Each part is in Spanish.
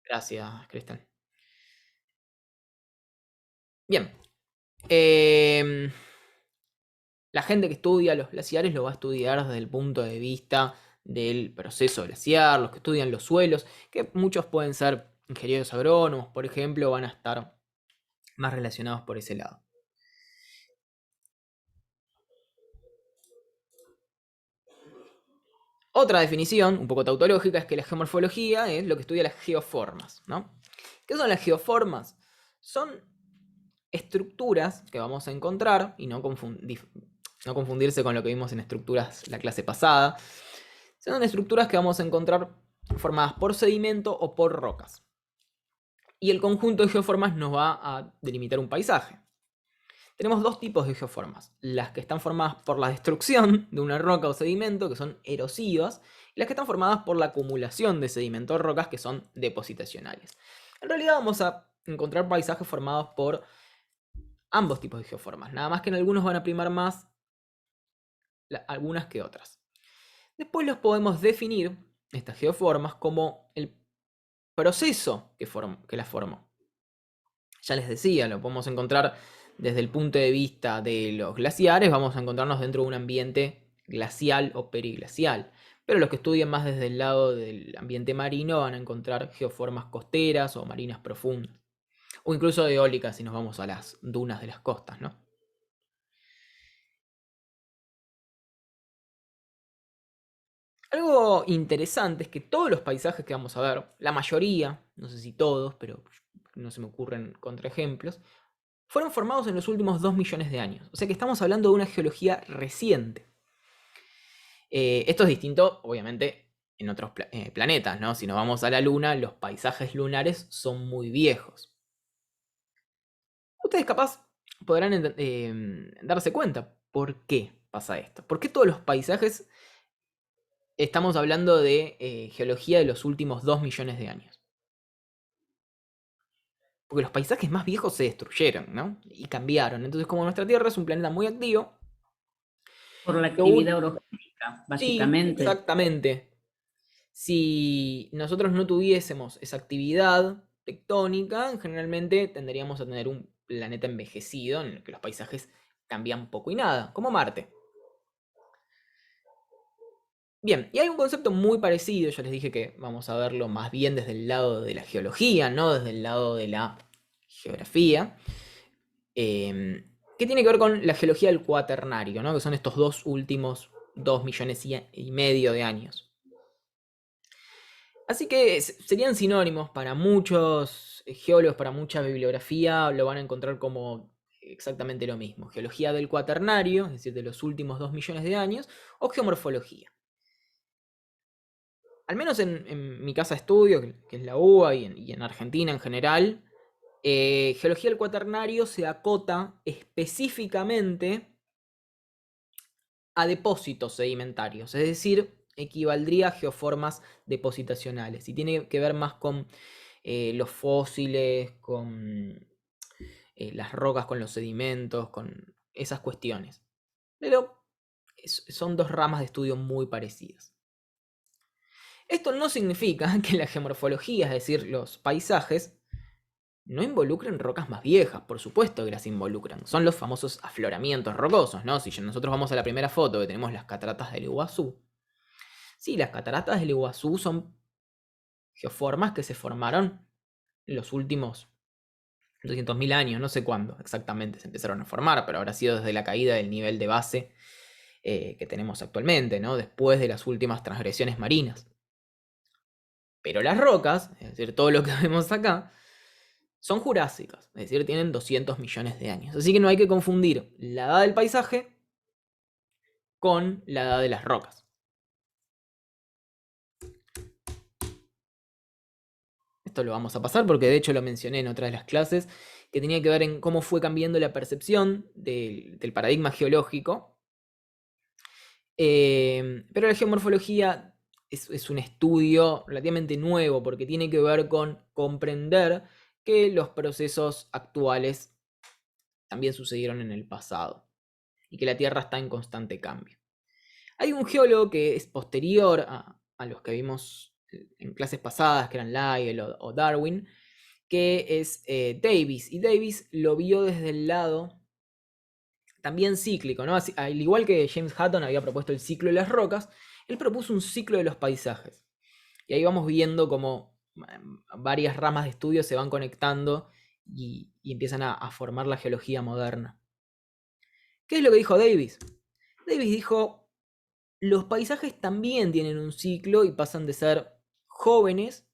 Gracias, Cristian. Bien. em, la gente que estudia los glaciares lo va a estudiar desde el punto de vista del proceso glaciar, los que estudian los suelos, que muchos pueden ser ingenieros agrónomos, por ejemplo, van a estar más relacionados por ese lado. Otra definición, un poco tautológica, es que la geomorfología es lo que estudia las geoformas, ¿no? ¿Qué son las geoformas? Son estructuras que vamos a encontrar, y no confundirse con lo que vimos en estructuras la clase pasada, son estructuras que vamos a encontrar formadas por sedimento o por rocas. Y el conjunto de geoformas nos va a delimitar un paisaje. Tenemos dos tipos de geoformas: las que están formadas por la destrucción de una roca o sedimento, que son erosivas, y las que están formadas por la acumulación de sedimento o rocas, que son depositacionales. En realidad vamos a encontrar paisajes formados por ambos tipos de geoformas, nada más que en algunos van a primar más algunas que otras. Después los podemos definir, estas geoformas, como el proceso que las formó. Ya les decía, lo podemos encontrar desde el punto de vista de los glaciares, vamos a encontrarnos dentro de un ambiente glacial o periglacial. Pero los que estudien más desde el lado del ambiente marino van a encontrar geoformas costeras o marinas profundas. O incluso eólicas si nos vamos a las dunas de las costas, ¿no? Algo interesante es que todos los paisajes que vamos a ver, la mayoría, no sé si todos, pero no se me ocurren contraejemplos, fueron formados en los últimos 2 millones de años. O sea que estamos hablando de una geología reciente. Esto es distinto, obviamente, en otros planetas, ¿no? Si nos vamos a la Luna, los paisajes lunares son muy viejos. Ustedes capaz podrán darse cuenta por qué pasa esto. ¿Por qué todos los paisajes estamos hablando de geología de los últimos 2 millones de años? Porque los paisajes más viejos se destruyeron, ¿no? Y cambiaron. Entonces, como nuestra Tierra es un planeta muy activo, Por la lo actividad orogénica, sí, básicamente. exactamente. Si nosotros no tuviésemos esa actividad tectónica, generalmente tendríamos a tener un planeta envejecido en el que los paisajes cambian poco y nada, como Marte. Bien, y hay un concepto muy parecido, yo les dije que vamos a verlo más bien desde el lado de la geología, no desde el lado de la geografía, que tiene que ver con la geología del cuaternario, ¿no? Que son estos dos últimos 2 millones y medio de años. Así que serían sinónimos para muchos geólogos, para mucha bibliografía, lo van a encontrar como exactamente lo mismo: geología del cuaternario, es decir, de los últimos 2 millones de años, o geomorfología. Al menos en mi casa de estudio, que es la UBA, y en Argentina en general, geología del cuaternario se acota específicamente a depósitos sedimentarios, es decir, equivaldría a geoformas depositacionales, y tiene que ver más con los fósiles, con las rocas, con los sedimentos, con esas cuestiones. Pero son dos ramas de estudio muy parecidas. Esto no significa que la geomorfología, es decir, los paisajes, no involucren rocas más viejas. Por supuesto que las involucran. Son los famosos afloramientos rocosos, ¿no? Si nosotros vamos a la primera foto, que tenemos las cataratas del Iguazú. Sí, las cataratas del Iguazú son geoformas que se formaron en los últimos 200.000 años, no sé cuándo exactamente se empezaron a formar, pero habrá sido desde la caída del nivel de base que tenemos actualmente, ¿no? Después de las últimas transgresiones marinas. Pero las rocas, es decir, todo lo que vemos acá, son jurásicas, es decir, tienen 200 millones de años. Así que no hay que confundir la edad del paisaje con la edad de las rocas. Esto lo vamos a pasar porque de hecho lo mencioné en otra de las clases, que tenía que ver en cómo fue cambiando la percepción del paradigma geológico. Pero la geomorfología es un estudio relativamente nuevo porque tiene que ver con comprender que los procesos actuales también sucedieron en el pasado y que la Tierra está en constante cambio. Hay un geólogo que es posterior a los que vimos en clases pasadas, que eran Lyell o Darwin, que es Davis. Y Davis lo vio desde el lado también cíclico, ¿no? Al igual que James Hutton había propuesto el ciclo de las rocas, él propuso un ciclo de los paisajes. Y ahí vamos viendo cómo varias ramas de estudio se van conectando y empiezan a formar la geología moderna. ¿Qué es lo que dijo Davis? Davis dijo, los paisajes también tienen un ciclo y pasan de ser jóvenes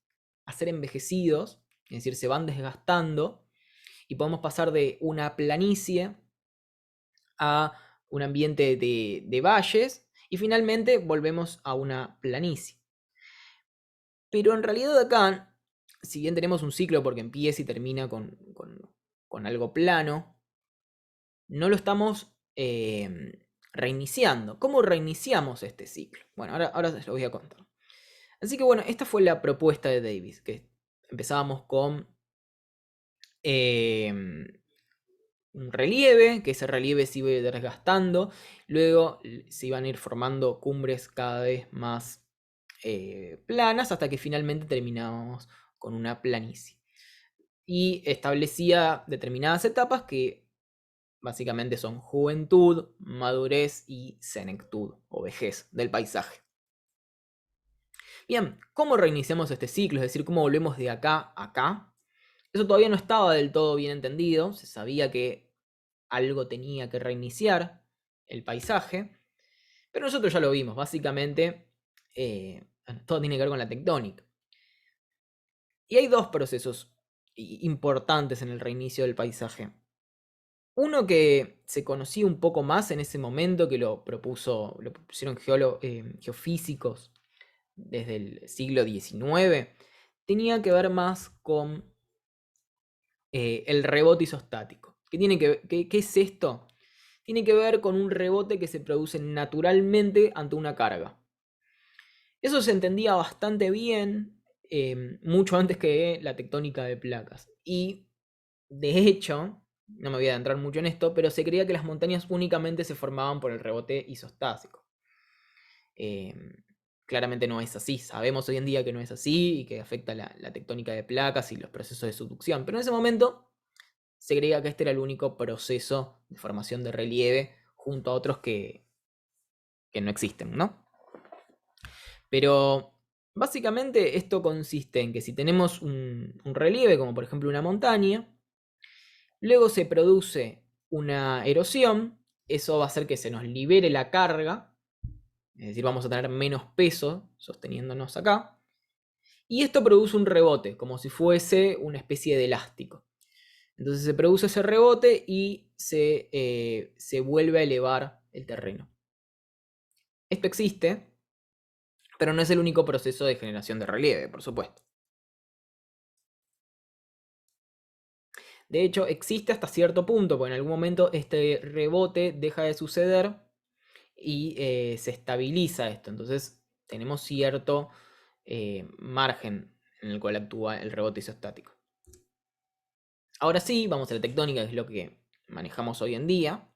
a ser envejecidos, es decir, se van desgastando y podemos pasar de una planicie a un ambiente de valles y finalmente volvemos a una planicie. Pero en realidad acá, si bien tenemos un ciclo porque empieza y termina con algo plano, no lo estamos reiniciando. ¿Cómo reiniciamos este ciclo? Bueno, ahora se lo voy a contar. Así que bueno, esta fue la propuesta de Davis, que empezábamos con un relieve, que ese relieve se iba desgastando, luego se iban a ir formando cumbres cada vez más planas hasta que finalmente terminábamos con una planicie. Y establecía determinadas etapas que básicamente son juventud, madurez y senectud o vejez del paisaje. Bien, ¿cómo reiniciamos este ciclo? Es decir, ¿cómo volvemos de acá a acá? Eso todavía no estaba del todo bien entendido, se sabía que algo tenía que reiniciar el paisaje, pero nosotros ya lo vimos, básicamente todo tiene que ver con la tectónica. Y hay dos procesos importantes en el reinicio del paisaje. Uno que se conocía un poco más en ese momento, que lo propusieron geofísicos desde el siglo XIX, tenía que ver más con el rebote isostático. ¿Qué es esto? Tiene que ver con un rebote que se produce naturalmente ante una carga. Eso se entendía bastante bien, mucho antes que la tectónica de placas. Y, de hecho, no me voy a adentrar mucho en esto, pero se creía que las montañas únicamente se formaban por el rebote isostático. Claramente no es así. Sabemos hoy en día que no es así y que afecta la tectónica de placas y los procesos de subducción. Pero en ese momento se creía que este era el único proceso de formación de relieve junto a otros que no existen, ¿no? Pero básicamente esto consiste en que si tenemos un relieve, como por ejemplo una montaña, luego se produce una erosión, eso va a hacer que se nos libere la carga, es decir, vamos a tener menos peso sosteniéndonos acá, y esto produce un rebote, como si fuese una especie de elástico. Entonces se produce ese rebote y se vuelve a elevar el terreno. Esto existe, pero no es el único proceso de generación de relieve, por supuesto. De hecho, existe hasta cierto punto, porque en algún momento este rebote deja de suceder y se estabiliza esto. Entonces tenemos cierto margen en el cual actúa el rebote isostático. Ahora sí, vamos a la tectónica, que es lo que manejamos hoy en día.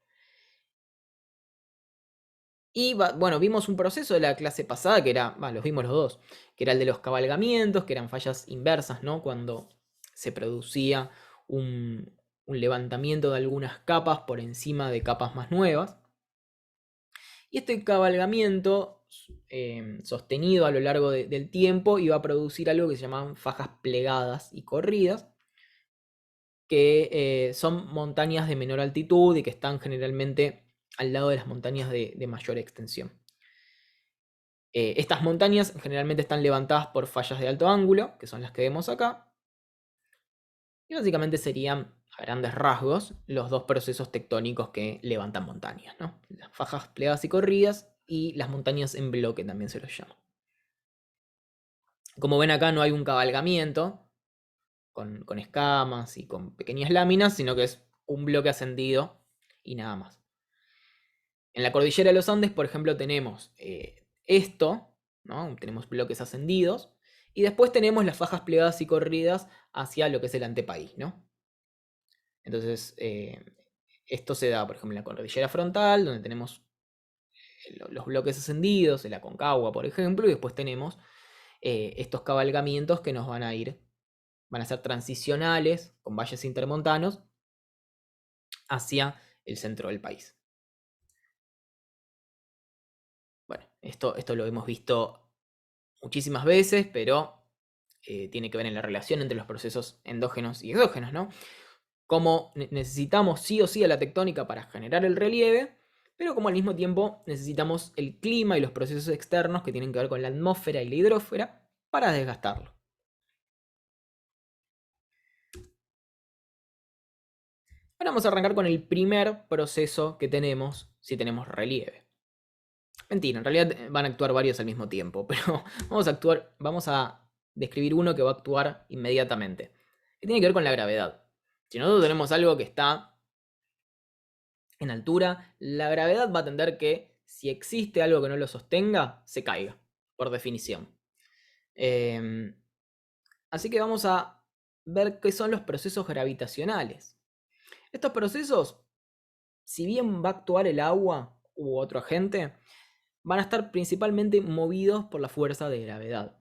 Y bueno, vimos un proceso de la clase pasada que era, los vimos los dos, que era el de los cabalgamientos, que eran fallas inversas, ¿no? Cuando se producía un levantamiento de algunas capas por encima de capas más nuevas. Y este cabalgamiento sostenido a lo largo del tiempo iba a producir algo que se llamaban fajas plegadas y corridas, que son montañas de menor altitud y que están generalmente al lado de las montañas de mayor extensión. Estas montañas generalmente están levantadas por fallas de alto ángulo, que son las que vemos acá. Y básicamente serían, a grandes rasgos, los dos procesos tectónicos que levantan montañas, ¿no? Las fajas plegadas y corridas y las montañas en bloque también se los llama. Como ven acá no hay un cabalgamiento con escamas y con pequeñas láminas, sino que es un bloque ascendido y nada más. En la cordillera de los Andes, por ejemplo, tenemos esto, ¿no? Tenemos bloques ascendidos, y después tenemos las fajas plegadas y corridas hacia lo que es el antepaís, ¿no? Entonces, esto se da, por ejemplo, en la cordillera frontal, donde tenemos los bloques ascendidos, el Aconcagua, por ejemplo, y después tenemos estos cabalgamientos que nos van a ser transicionales con valles intermontanos hacia el centro del país. Bueno, esto lo hemos visto muchísimas veces, pero tiene que ver en la relación entre los procesos endógenos y exógenos, ¿no? Como necesitamos sí o sí a la tectónica para generar el relieve, pero como al mismo tiempo necesitamos el clima y los procesos externos que tienen que ver con la atmósfera y la hidrósfera para desgastarlo. Ahora vamos a arrancar con el primer proceso que tenemos si tenemos relieve. Mentira, en realidad van a actuar varios al mismo tiempo, pero vamos a describir uno que va a actuar inmediatamente, que tiene que ver con la gravedad. Si nosotros tenemos algo que está en altura, la gravedad va a tender que si existe algo que no lo sostenga, se caiga, por definición. Así que vamos a ver qué son los procesos gravitacionales. Estos procesos, si bien va a actuar el agua u otro agente, van a estar principalmente movidos por la fuerza de gravedad.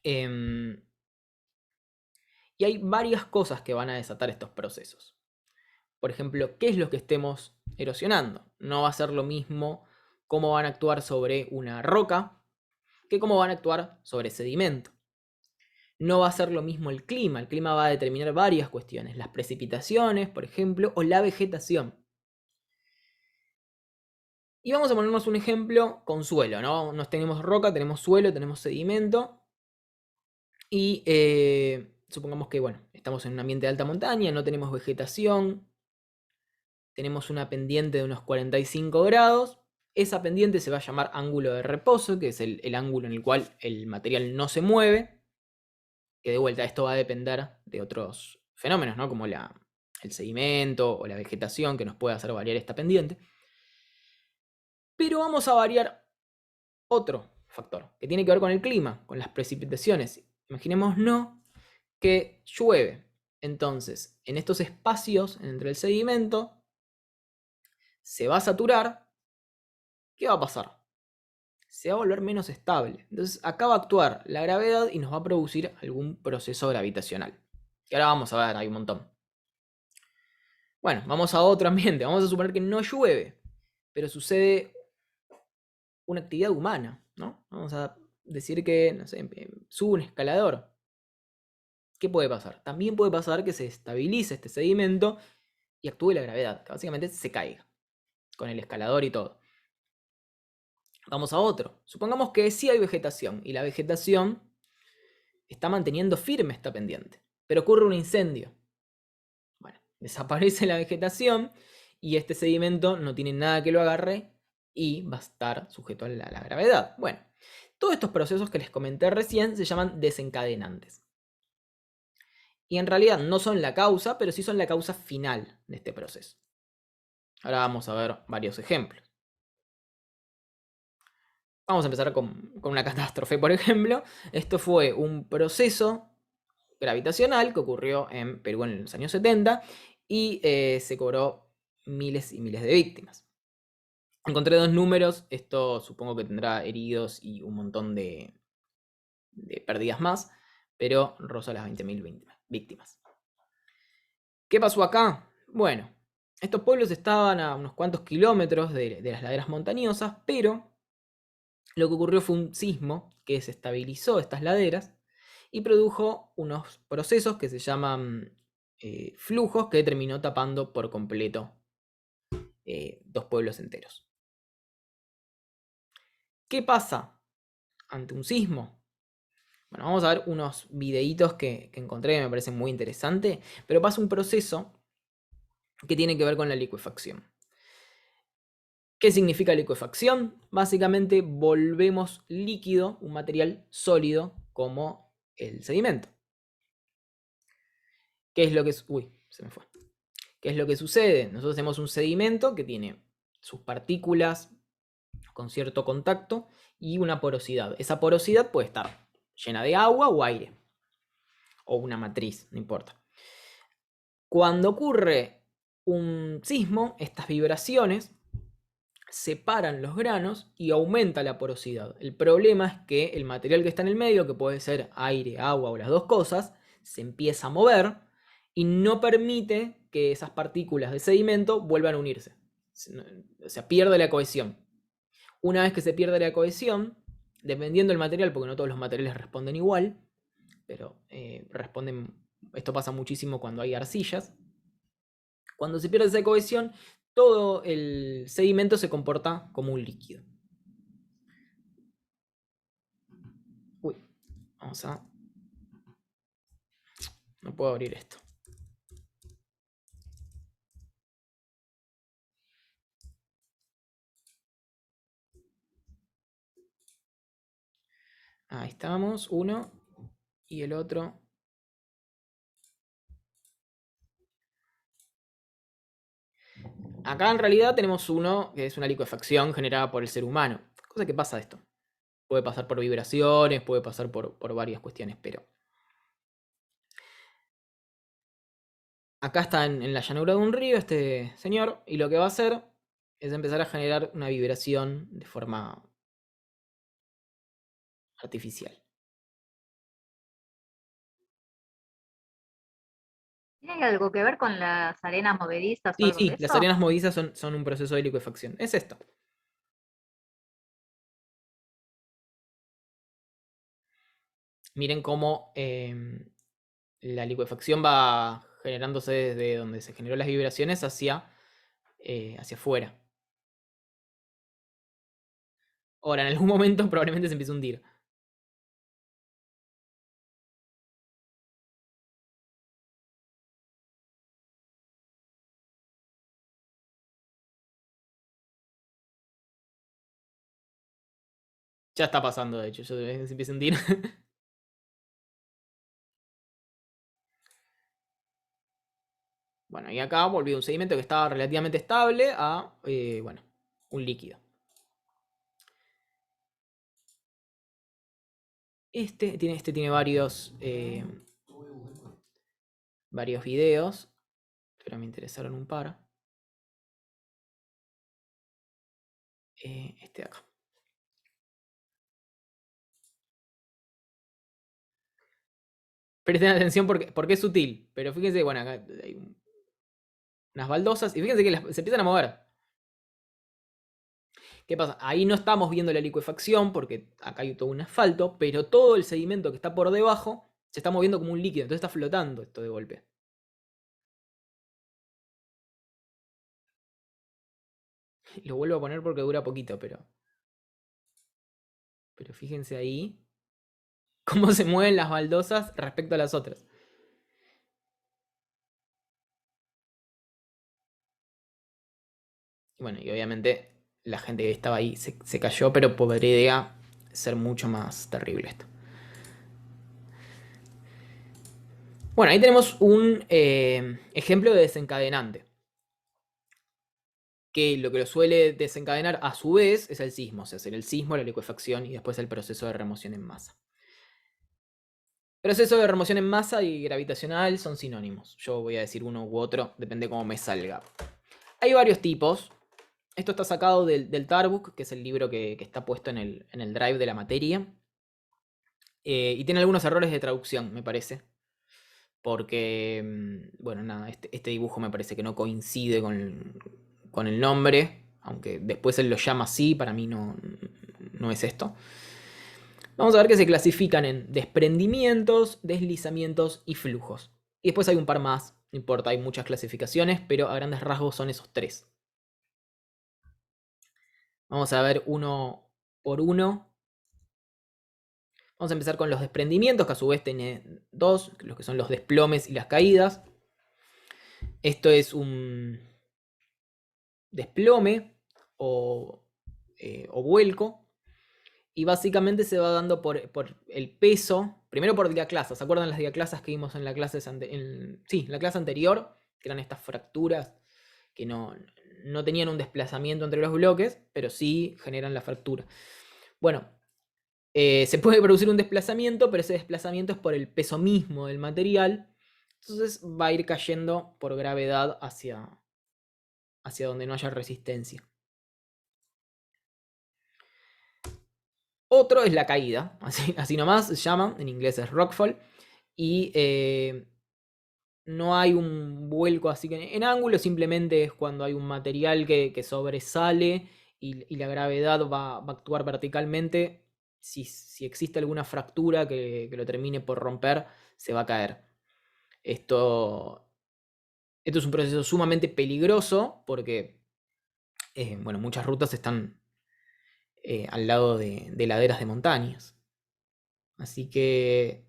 Y hay varias cosas que van a desatar estos procesos. Por ejemplo, ¿qué es lo que estemos erosionando? No va a ser lo mismo cómo van a actuar sobre una roca que cómo van a actuar sobre sedimento. No va a ser lo mismo el clima va a determinar varias cuestiones, las precipitaciones, por ejemplo, o la vegetación. Y vamos a ponernos un ejemplo con suelo, ¿no? Nos tenemos roca, tenemos suelo, tenemos sedimento. Y supongamos que, bueno, estamos en un ambiente de alta montaña, no tenemos vegetación, tenemos una pendiente de unos 45 grados. Esa pendiente se va a llamar ángulo de reposo, que es el ángulo en el cual el material no se mueve. Que de vuelta, esto va a depender de otros fenómenos, ¿no? Como el sedimento o la vegetación que nos puede hacer variar esta pendiente. Pero vamos a variar otro factor, que tiene que ver con el clima, con las precipitaciones. Imaginémonos que llueve. Entonces, en estos espacios entre el sedimento, se va a saturar. ¿Qué va a pasar? Se va a volver menos estable. Entonces, acá va a actuar la gravedad y nos va a producir algún proceso gravitacional. Que ahora vamos a ver, hay un montón. Bueno, vamos a otro ambiente. Vamos a suponer que no llueve, pero sucede una actividad humana, ¿no? Vamos a decir que, no sé, sube un escalador. ¿Qué puede pasar? También puede pasar que se estabilice este sedimento y actúe la gravedad, que básicamente se caiga con el escalador y todo. Vamos a otro. Supongamos que sí hay vegetación y la vegetación está manteniendo firme esta pendiente, pero ocurre un incendio. Bueno, desaparece la vegetación y este sedimento no tiene nada que lo agarre y va a estar sujeto a la gravedad. Bueno, todos estos procesos que les comenté recién se llaman desencadenantes. Y en realidad no son la causa, pero sí son la causa final de este proceso. Ahora vamos a ver varios ejemplos. Vamos a empezar con una catástrofe, por ejemplo. Esto fue un proceso gravitacional que ocurrió en Perú en los años 70 y se cobró miles y miles de víctimas. Encontré dos números, esto supongo que tendrá heridos y un montón de pérdidas más, pero roza las 20.000 víctimas. ¿Qué pasó acá? Bueno, estos pueblos estaban a unos cuantos kilómetros de las laderas montañosas, pero lo que ocurrió fue un sismo que desestabilizó estas laderas y produjo unos procesos que se llaman flujos que terminó tapando por completo dos pueblos enteros. ¿Qué pasa ante un sismo? Bueno, vamos a ver unos videitos que encontré que me parecen muy interesantes, pero pasa un proceso que tiene que ver con la licuefacción. ¿Qué significa licuefacción? Básicamente volvemos líquido, un material sólido como el sedimento. ¿Qué es lo que se me fue? ¿Qué es lo que sucede? Nosotros tenemos un sedimento que tiene sus partículas con cierto contacto y una porosidad. Esa porosidad puede estar llena de agua o aire, o una matriz, no importa. Cuando ocurre un sismo, estas vibraciones separan los granos y aumenta la porosidad. El problema es que el material que está en el medio, que puede ser aire, agua o las dos cosas, se empieza a mover y no permite que esas partículas de sedimento vuelvan a unirse. O sea, pierde la cohesión. Una vez que se pierde la cohesión, dependiendo del material, porque no todos los materiales responden igual, pero responden. Esto pasa muchísimo cuando hay arcillas. Cuando se pierde esa cohesión, todo el sedimento se comporta como un líquido. Uy, vamos a... No puedo abrir esto. Ahí estamos, uno y el otro. Acá en realidad tenemos uno que es una licuefacción generada por el ser humano. Cosa que pasa esto. Puede pasar por vibraciones, puede pasar por varias cuestiones, pero... Acá está en la llanura de un río este señor y lo que va a hacer es empezar a generar una vibración de forma artificial. ¿Tiene algo que ver con las arenas movedizas o Sí, algo de sí, las eso? arenas movedizas son un proceso de licuefacción. Es esto. Miren cómo la licuefacción va generándose desde donde se generó las vibraciones hacia afuera. Ahora, en algún momento probablemente se empiece a hundir. Ya está pasando, de hecho, se empieza a hundir. Bueno, y acá volvió un sedimento que estaba relativamente estable a, bueno, un líquido. Este tiene varios videos, pero me interesaron un par. Este de acá. Presten atención porque es sutil, pero fíjense, bueno, acá hay unas baldosas y fíjense que se empiezan a mover. ¿Qué pasa? Ahí no estamos viendo la licuefacción porque acá hay todo un asfalto, pero todo el sedimento que está por debajo se está moviendo como un líquido, entonces está flotando esto de golpe. Lo vuelvo a poner porque dura poquito, pero fíjense ahí cómo se mueven las baldosas respecto a las otras. Y bueno, y obviamente la gente que estaba ahí se cayó, pero podría ser mucho más terrible esto. Bueno, ahí tenemos un ejemplo de desencadenante. Que lo suele desencadenar a su vez es el sismo, o sea, el sismo, la licuefacción y después el proceso de remoción en masa. Proceso de remoción en masa y gravitacional son sinónimos. Yo voy a decir uno u otro, depende cómo me salga. Hay varios tipos. Esto está sacado del Tarbook, que es el libro que está puesto en el drive de la materia. Y tiene algunos errores de traducción, me parece. Porque, bueno, nada, este dibujo me parece que no coincide con el nombre. Aunque después él lo llama así, para mí no es esto. Vamos a ver que se clasifican en desprendimientos, deslizamientos y flujos. Y después hay un par más, no importa, hay muchas clasificaciones, pero a grandes rasgos son esos tres. Vamos a ver uno por uno. Vamos a empezar con los desprendimientos, que a su vez tiene dos, los que son los desplomes y las caídas. Esto es un desplome o vuelco. Y básicamente se va dando por el peso, primero por diaclasas. ¿Se acuerdan las diaclasas que vimos en la clase, la clase anterior? Que eran estas fracturas que no tenían un desplazamiento entre los bloques, pero sí generan la fractura. Bueno, se puede producir un desplazamiento, pero ese desplazamiento es por el peso mismo del material. Entonces va a ir cayendo por gravedad hacia donde no haya resistencia. Otro es la caída, así nomás se llama, en inglés es rockfall, y no hay un vuelco así que en ángulo, simplemente es cuando hay un material que sobresale y la gravedad va a actuar verticalmente. Si existe alguna fractura que lo termine por romper, se va a caer. Esto es un proceso sumamente peligroso porque bueno, muchas rutas están al lado de laderas de montañas. Así que,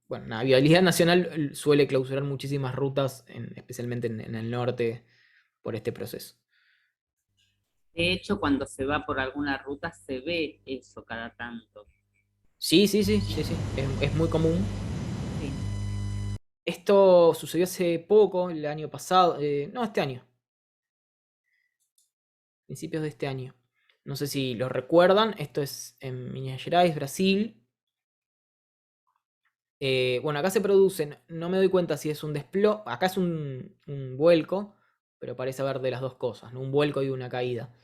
bueno, la Vialidad Nacional suele clausurar muchísimas rutas, especialmente en el norte, por este proceso. De hecho, cuando se va por alguna ruta se ve eso cada tanto. Sí, sí, sí, sí, sí, es muy común. Sí. Esto sucedió hace poco, el año pasado, no, este año, principios de este año. No sé si lo recuerdan, esto es en Minas Gerais, Brasil. Bueno, acá se producen, no me doy cuenta si es un desplome, acá es un vuelco, pero parece haber de las dos cosas, ¿no? Un vuelco y una caída.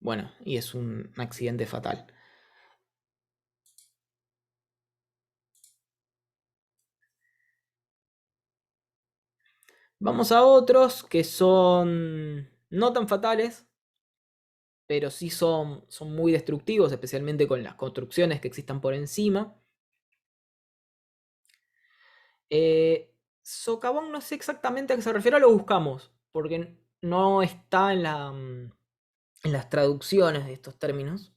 Bueno, y es un accidente fatal. Vamos a otros que son no tan fatales, pero sí son muy destructivos, especialmente con las construcciones que existan por encima. Socavón no sé exactamente a qué se refiere, lo buscamos, porque no está en las traducciones de estos términos.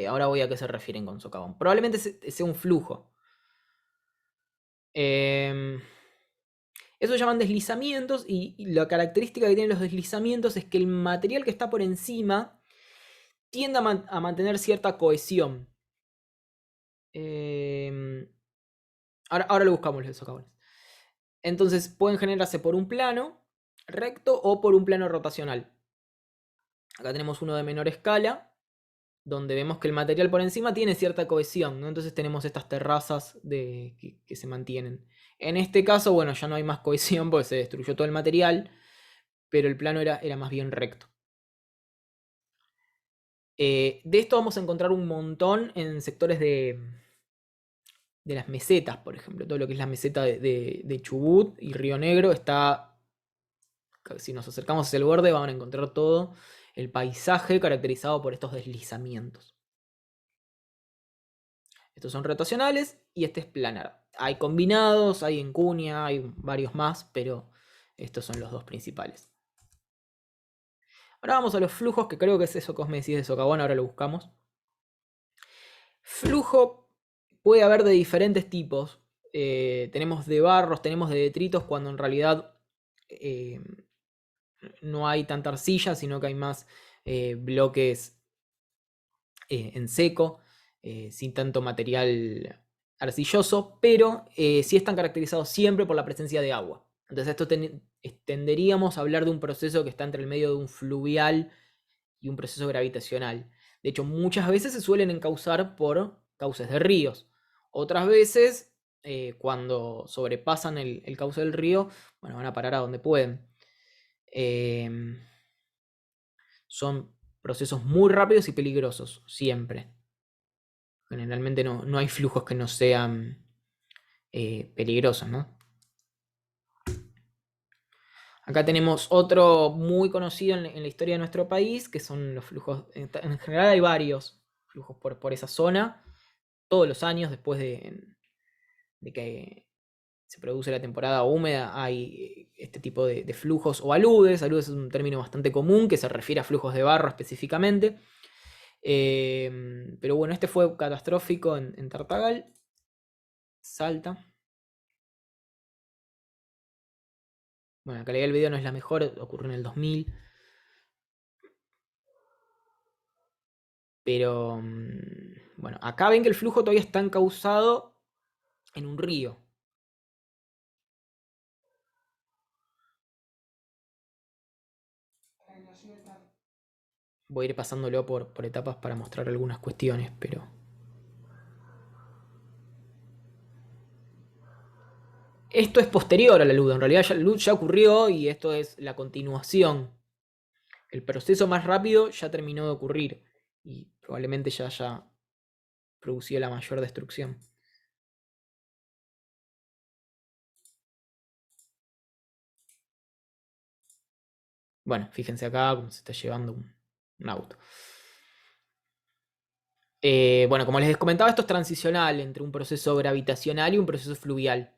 Ahora voy a qué se refieren con socavón. Probablemente sea un flujo. Eso se llaman deslizamientos y la característica que tienen los deslizamientos es que el material que está por encima tiende a mantener cierta cohesión. Ahora lo buscamos los socavones. Entonces pueden generarse por un plano recto o por un plano rotacional. Acá tenemos uno de menor escala, donde vemos que el material por encima tiene cierta cohesión, ¿no? Entonces tenemos estas terrazas que se mantienen. En este caso, bueno, ya no hay más cohesión porque se destruyó todo el material, pero el plano era más bien recto. De esto vamos a encontrar un montón en sectores de las mesetas, por ejemplo. Todo lo que es la meseta de Chubut y Río Negro está, si nos acercamos hacia el borde, van a encontrar todo el paisaje caracterizado por estos deslizamientos. Estos son rotacionales y este es planar. Hay combinados, hay en cuña, hay varios más, pero estos son los dos principales. Ahora vamos a los flujos, que creo que es eso que vos me decís de socavón, ahora lo buscamos. Flujo puede haber de diferentes tipos. Tenemos de barros, tenemos de detritos, cuando en realidad no hay tanta arcilla, sino que hay más bloques en seco, sin tanto material arcilloso, pero sí están caracterizados siempre por la presencia de agua. Entonces esto tenderíamos a hablar de un proceso que está entre el medio de un fluvial y un proceso gravitacional. De hecho, muchas veces se suelen encauzar por cauces de ríos. Otras veces, cuando sobrepasan el cauce del río, bueno, van a parar a donde pueden. Son procesos muy rápidos y peligrosos, siempre. Generalmente no hay flujos que no sean peligrosos, ¿no? Acá tenemos otro muy conocido en la historia de nuestro país, que son los flujos. En general hay varios flujos por esa zona. Todos los años, después de que se produce la temporada húmeda, hay este tipo de flujos o aludes. Aludes es un término bastante común que se refiere a flujos de barro específicamente. Pero bueno, este fue catastrófico en Tartagal, Salta. Bueno, la calidad del video no es la mejor, ocurrió en el 2000. Pero bueno, acá ven que el flujo todavía está encauzado en un río. Voy a ir pasándolo por etapas para mostrar algunas cuestiones, pero... Esto es posterior a la luz, en realidad la luz ya ocurrió y esto es la continuación. El proceso más rápido ya terminó de ocurrir. y probablemente ya haya producido la mayor destrucción. Bueno, fíjense acá cómo se está llevando un auto. Bueno, como les comentaba, esto es transicional entre un proceso gravitacional y un proceso fluvial.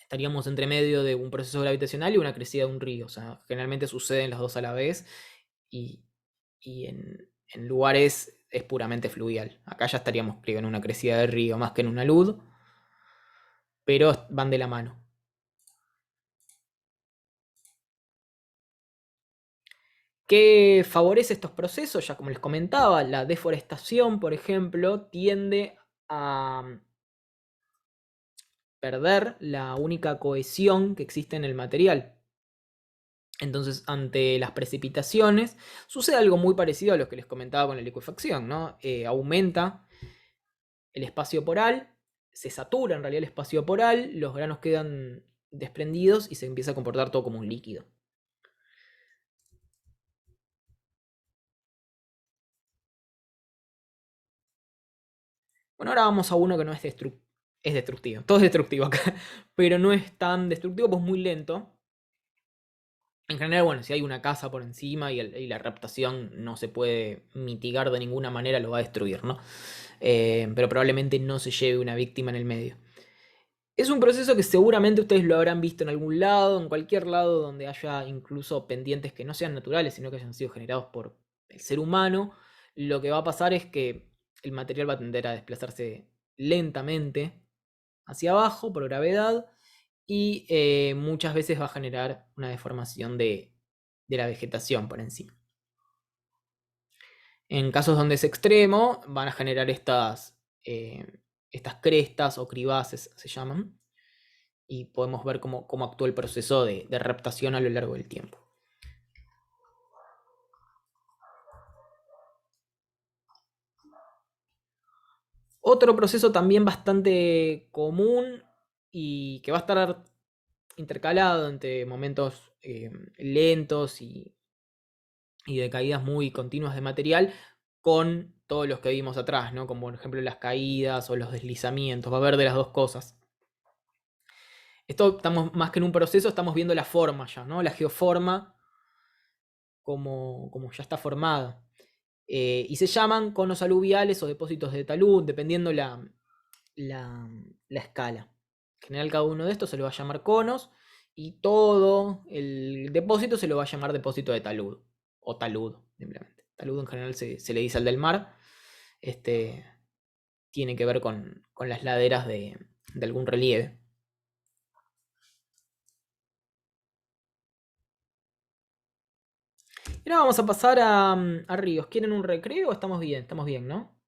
Estaríamos entre medio de un proceso gravitacional y una crecida de un río. O sea, generalmente suceden los dos a la vez y en lugares es puramente fluvial. Acá ya estaríamos, creo, en una crecida de río más que en una luz, pero van de la mano. ¿Qué favorece estos procesos? Ya como les comentaba, la deforestación, por ejemplo, tiende a perder la única cohesión que existe en el material. Entonces, ante las precipitaciones, sucede algo muy parecido a lo que les comentaba con la licuefacción, ¿no? Aumenta el espacio poral, se satura en realidad el espacio poral, los granos quedan desprendidos y se empieza a comportar todo como un líquido. Bueno, ahora vamos a uno que no es destructivo. Es destructivo, todo es destructivo acá, pero no es tan destructivo, pues muy lento. En general, bueno, si hay una casa por encima y la reptación no se puede mitigar de ninguna manera, lo va a destruir, ¿no? Pero probablemente no se lleve una víctima en el medio. Es un proceso que seguramente ustedes lo habrán visto en algún lado, en cualquier lado donde haya incluso pendientes que no sean naturales, sino que hayan sido generados por el ser humano. Lo que va a pasar es que el material va a tender a desplazarse lentamente hacia abajo por gravedad y muchas veces va a generar una deformación de la vegetación por encima. En casos donde es extremo, van a generar estas crestas o cribaces, se llaman, y podemos ver cómo actúa el proceso de reptación a lo largo del tiempo. Otro proceso también bastante común y que va a estar intercalado entre momentos lentos y de caídas muy continuas de material con todos los que vimos atrás, ¿no? Como por ejemplo las caídas o los deslizamientos. Va a haber de las dos cosas. Esto estamos más que en un proceso, estamos viendo la forma ya, ¿no? La geoforma como ya está formada. Y se llaman conos aluviales o depósitos de talud, dependiendo la escala. En general, cada uno de estos se lo va a llamar conos y todo el depósito se lo va a llamar depósito de talud o talud, simplemente. Talud en general se le dice al del mar. Tiene que ver con las laderas de algún relieve. Y ahora vamos a pasar a ríos. ¿Quieren un recreo? Estamos bien, ¿no?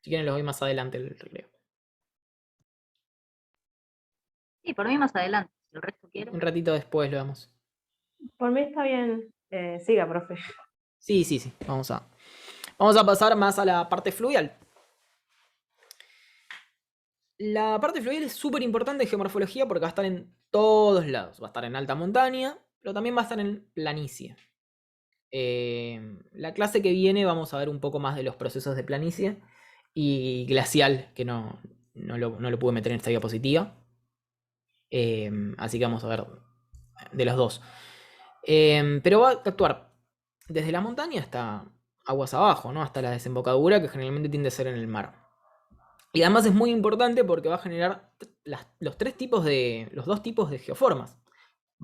Si quieren, los voy más adelante el recreo. Sí, por mí más adelante, si el resto quiere. Un ratito después lo damos. Por mí está bien. Siga, profe. Sí. Vamos a pasar más a la parte fluvial. La parte fluvial es súper importante en geomorfología porque va a estar en todos lados. Va a estar en alta montaña, pero también va a estar en planicie. La clase que viene vamos a ver un poco más de los procesos de planicie y glacial, que no lo pude meter en esta diapositiva. Así que vamos a ver de los dos. Pero va a actuar desde la montaña hasta aguas abajo, ¿no? Hasta la desembocadura, que generalmente tiende a ser en el mar. Y además es muy importante porque va a generar los dos tipos de geoformas.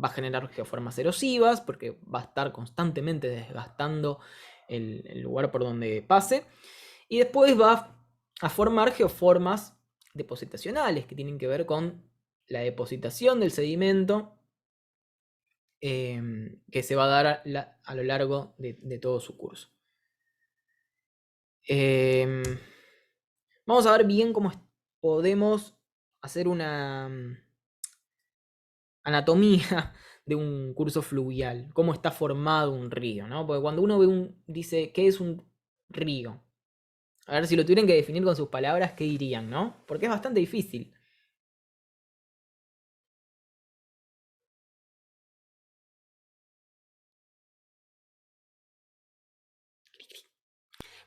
Va a generar geoformas erosivas porque va a estar constantemente desgastando el lugar por donde pase. Y después va a formar geoformas depositacionales que tienen que ver con la depositación del sedimento que se va a dar a lo largo de todo su curso. Vamos a ver bien cómo podemos hacer una anatomía de un curso fluvial, cómo está formado un río, ¿no? Porque cuando uno dice, ¿qué es un río? A ver, si lo tuvieran que definir con sus palabras, ¿qué dirían, no? Porque es bastante difícil.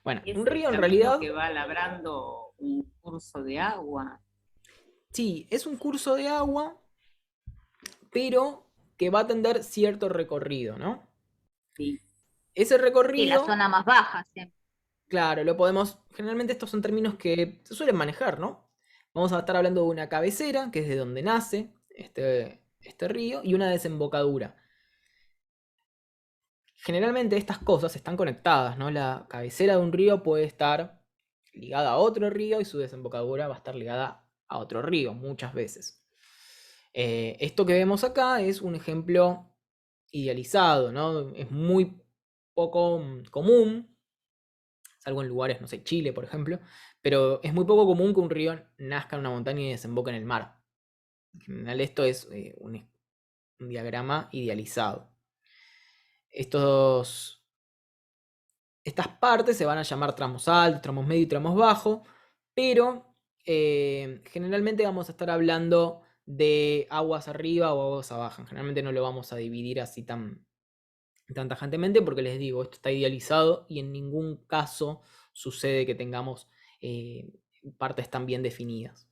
Bueno, ¿Es un el río en camino realidad, que va labrando un curso de agua? sí, es un curso de agua, pero que va a tener cierto recorrido, ¿no? Sí. Ese Sí, la recorrido, zona más baja siempre. claro, lo podemos, generalmente estos son términos que se suelen manejar, ¿no? Vamos a estar hablando de una cabecera, que es de donde nace este río, y una desembocadura. Generalmente estas cosas están conectadas, ¿no? La cabecera de un río puede estar ligada a otro río y su desembocadura va a estar ligada a otro río muchas veces. Esto que vemos acá es un ejemplo idealizado, ¿no? Es muy poco común, salvo en lugares, no sé, Chile, por ejemplo, pero es muy poco común que un río nazca en una montaña y desemboque en el mar. En general esto es un diagrama idealizado. Estas partes se van a llamar tramos altos, tramos medios y tramos bajos, pero generalmente vamos a estar hablando de aguas arriba o aguas abajo. Generalmente no lo vamos a dividir así tan tajantemente porque les digo, esto está idealizado y en ningún caso sucede que tengamos partes tan bien definidas.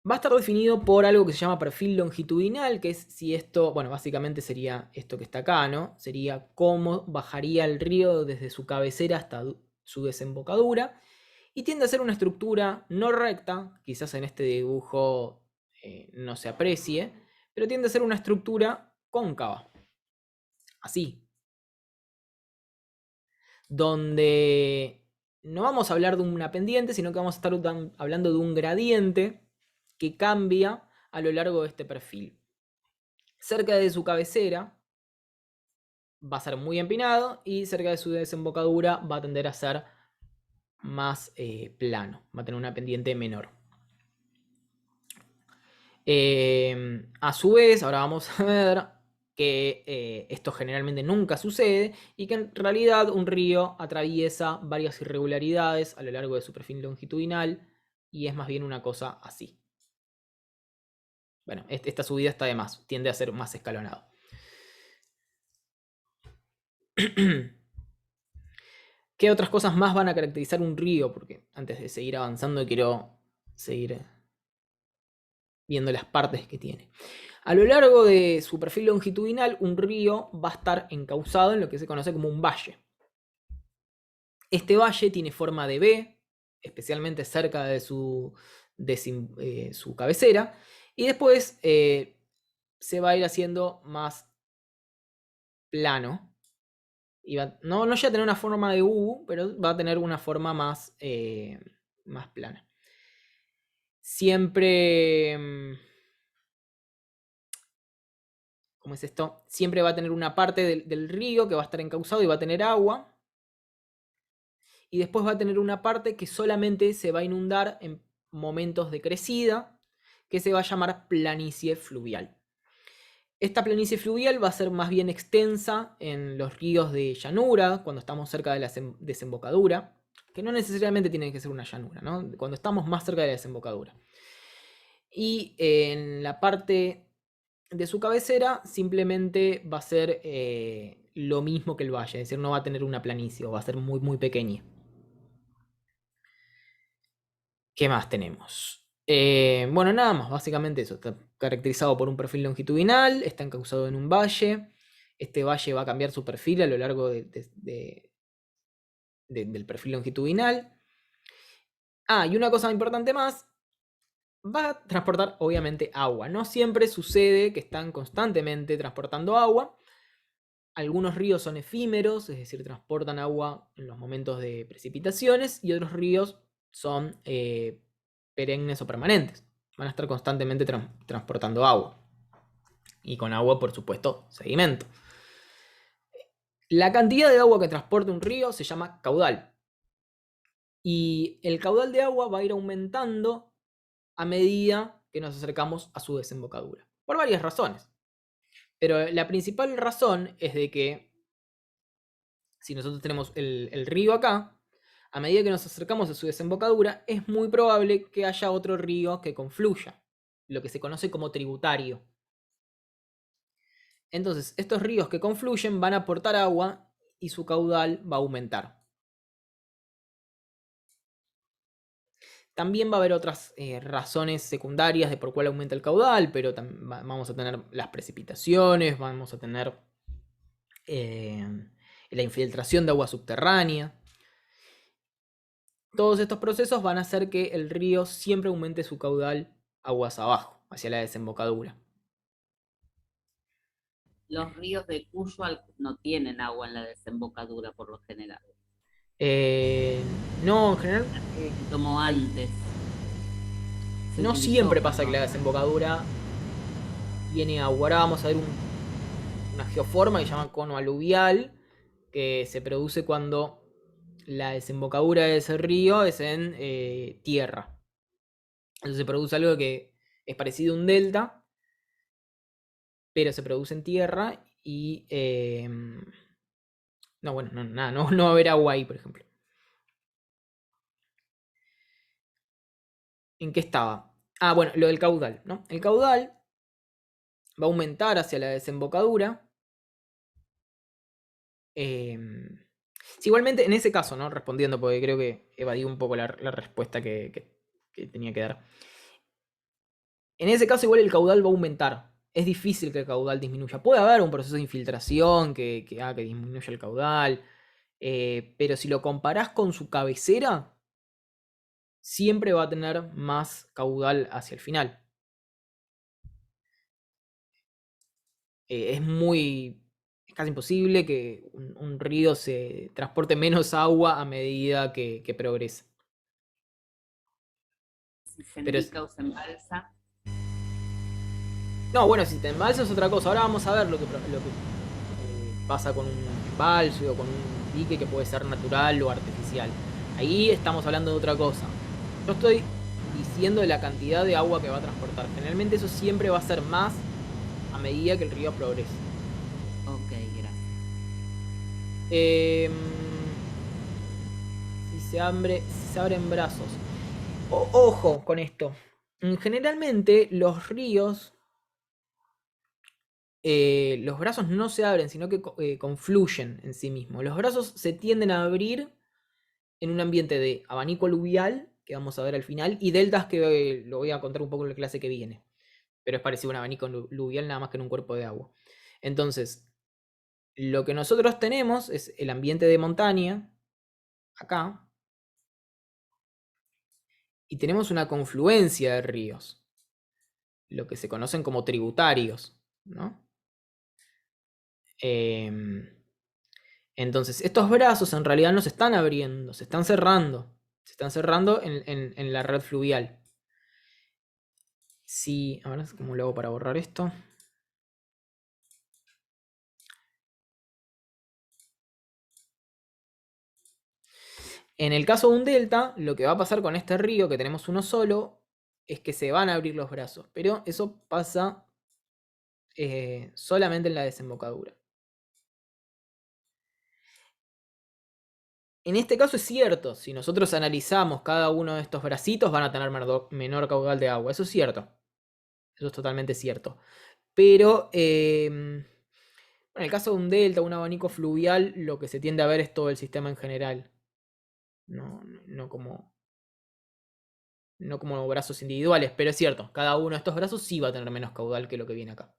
Va a estar definido por algo que se llama perfil longitudinal, que es si esto, bueno, básicamente sería esto que está acá, ¿no? Sería cómo bajaría el río desde su cabecera hasta su desembocadura. Y tiende a ser una estructura no recta, quizás en este dibujo no se aprecie, pero tiende a ser una estructura cóncava, así, donde no vamos a hablar de una pendiente, sino que vamos a estar hablando de un gradiente que cambia a lo largo de este perfil. Cerca de su cabecera va a ser muy empinado y cerca de su desembocadura va a tender a ser más plano, va a tener una pendiente menor. A su vez, ahora vamos a ver que esto generalmente nunca sucede y que en realidad un río atraviesa varias irregularidades a lo largo de su perfil longitudinal y es más bien una cosa así. Bueno, esta subida está de más, tiende a ser más escalonado. ¿Qué otras cosas más van a caracterizar un río? Porque antes de seguir avanzando quiero seguir viendo las partes que tiene. A lo largo de su perfil longitudinal, un río va a estar encauzado en lo que se conoce como un valle. Este valle tiene forma de V, especialmente cerca de su cabecera, y después se va a ir haciendo más plano. Y no llega a tener una forma de U, pero va a tener una forma más plana. Siempre... ¿Cómo es esto? Siempre va a tener una parte del río que va a estar encauzado y va a tener agua. Y después va a tener una parte que solamente se va a inundar en momentos de crecida, que se va a llamar planicie fluvial. Esta planicie fluvial va a ser más bien extensa en los ríos de llanura, cuando estamos cerca de la desembocadura, que no necesariamente tiene que ser una llanura, ¿no? Cuando estamos más cerca de la desembocadura. Y en la parte de su cabecera simplemente va a ser lo mismo que el valle, es decir, no va a tener una planicie o va a ser muy muy pequeña. ¿Qué más tenemos? Bueno, nada más, básicamente eso. Está caracterizado por un perfil longitudinal, está encauzado en un valle. Este valle va a cambiar su perfil a lo largo del perfil longitudinal. Y una cosa importante más, va a transportar obviamente agua. No siempre sucede que están constantemente transportando agua. Algunos ríos son efímeros, es decir, transportan agua en los momentos de precipitaciones, y otros ríos son perennes o permanentes. Van a estar constantemente transportando agua. Y con agua, por supuesto, sedimento. La cantidad de agua que transporta un río se llama caudal. Y el caudal de agua va a ir aumentando a medida que nos acercamos a su desembocadura. Por varias razones. Pero la principal razón es de que si nosotros tenemos el río acá, a medida que nos acercamos a su desembocadura, es muy probable que haya otro río que confluya, lo que se conoce como tributario. Entonces, estos ríos que confluyen van a aportar agua y su caudal va a aumentar. También va a haber otras razones secundarias de por cuál aumenta el caudal, pero vamos a tener las precipitaciones, vamos a tener la infiltración de agua subterránea. Todos estos procesos van a hacer que el río siempre aumente su caudal aguas abajo, hacia la desembocadura. Los ríos de Cuyo no tienen agua en la desembocadura por lo general. No, en general, Como antes. Se no utilizó siempre pasa que cuando- la desembocadura tiene agua. Ahora vamos a ver una geoforma que se llama cono aluvial, que se produce cuando la desembocadura de ese río es en tierra. Entonces se produce algo que es parecido a un delta, pero se produce en tierra y... no, bueno, nada, no va a haber agua ahí, por ejemplo. ¿En qué estaba? Ah, bueno, lo del caudal, ¿no? El caudal va a aumentar hacia la desembocadura. Sí, igualmente, en ese caso, ¿no? Respondiendo, porque creo que evadí un poco la respuesta que tenía que dar. En ese caso, igual el caudal va a aumentar. Es difícil que el caudal disminuya. Puede haber un proceso de infiltración que haga que disminuya el caudal. Pero si lo comparás con su cabecera, siempre va a tener más caudal hacia el final. Es casi imposible que un río se transporte menos agua a medida que progresa. Si se Pero indica o se embalsa. no, bueno, si te embalsa es otra cosa. Ahora vamos a ver lo que pasa con un embalse o con un dique que puede ser natural o artificial. Ahí estamos hablando de otra cosa. Yo estoy diciendo de la cantidad de agua que va a transportar. Generalmente eso siempre va a ser más a medida que el río progrese. Ok, gracias. Si se abren brazos. Ojo con esto. Generalmente los ríos, los brazos no se abren, sino que confluyen en sí mismos. Los brazos se tienden a abrir en un ambiente de abanico aluvial, que vamos a ver al final, y deltas que lo voy a contar un poco en la clase que viene. Pero es parecido a un abanico aluvial nada más que en un cuerpo de agua. Entonces, lo que nosotros tenemos es el ambiente de montaña, acá, y tenemos una confluencia de ríos, lo que se conocen como tributarios, ¿no? Entonces, estos brazos en realidad no se están abriendo, se están cerrando. Se están cerrando en la red fluvial. Si, a ver cómo lo hago para borrar esto. En el caso de un delta, lo que va a pasar con este río, que tenemos uno solo, es que se van a abrir los brazos. Pero eso pasa solamente en la desembocadura. En este caso es cierto, si nosotros analizamos cada uno de estos bracitos van a tener menor caudal de agua, eso es cierto. Eso es totalmente cierto. Pero en el caso de un delta, un abanico fluvial, lo que se tiende a ver es todo el sistema en general. No como brazos individuales, pero es cierto, cada uno de estos brazos sí va a tener menos caudal que lo que viene acá.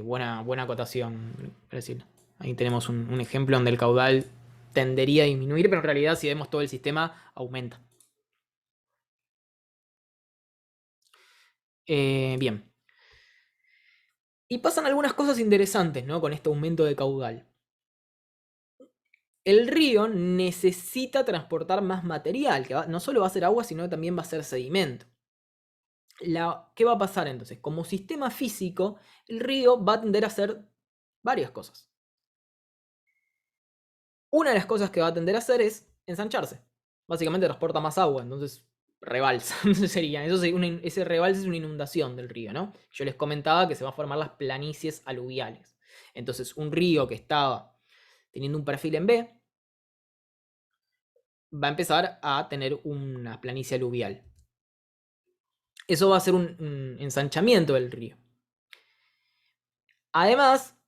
Buena acotación, Brasil. Ahí tenemos un ejemplo donde el caudal tendería a disminuir, pero en realidad si vemos todo el sistema, aumenta. Bien. Y pasan algunas cosas interesantes, ¿no? Con este aumento de caudal. El río necesita transportar más material, que no solo va a ser agua, sino que también va a ser sedimento. ¿Qué va a pasar entonces? Como sistema físico, el río va a tender a hacer varias cosas. Una de las cosas que va a tender a hacer es ensancharse. Básicamente transporta más agua, entonces rebalsa. Ese rebalse es una inundación del río, ¿no? Yo les comentaba que se van a formar las planicies aluviales. Entonces, un río que estaba teniendo un perfil en B va a empezar a tener una planicie aluvial. Eso va a ser un ensanchamiento del río. Además,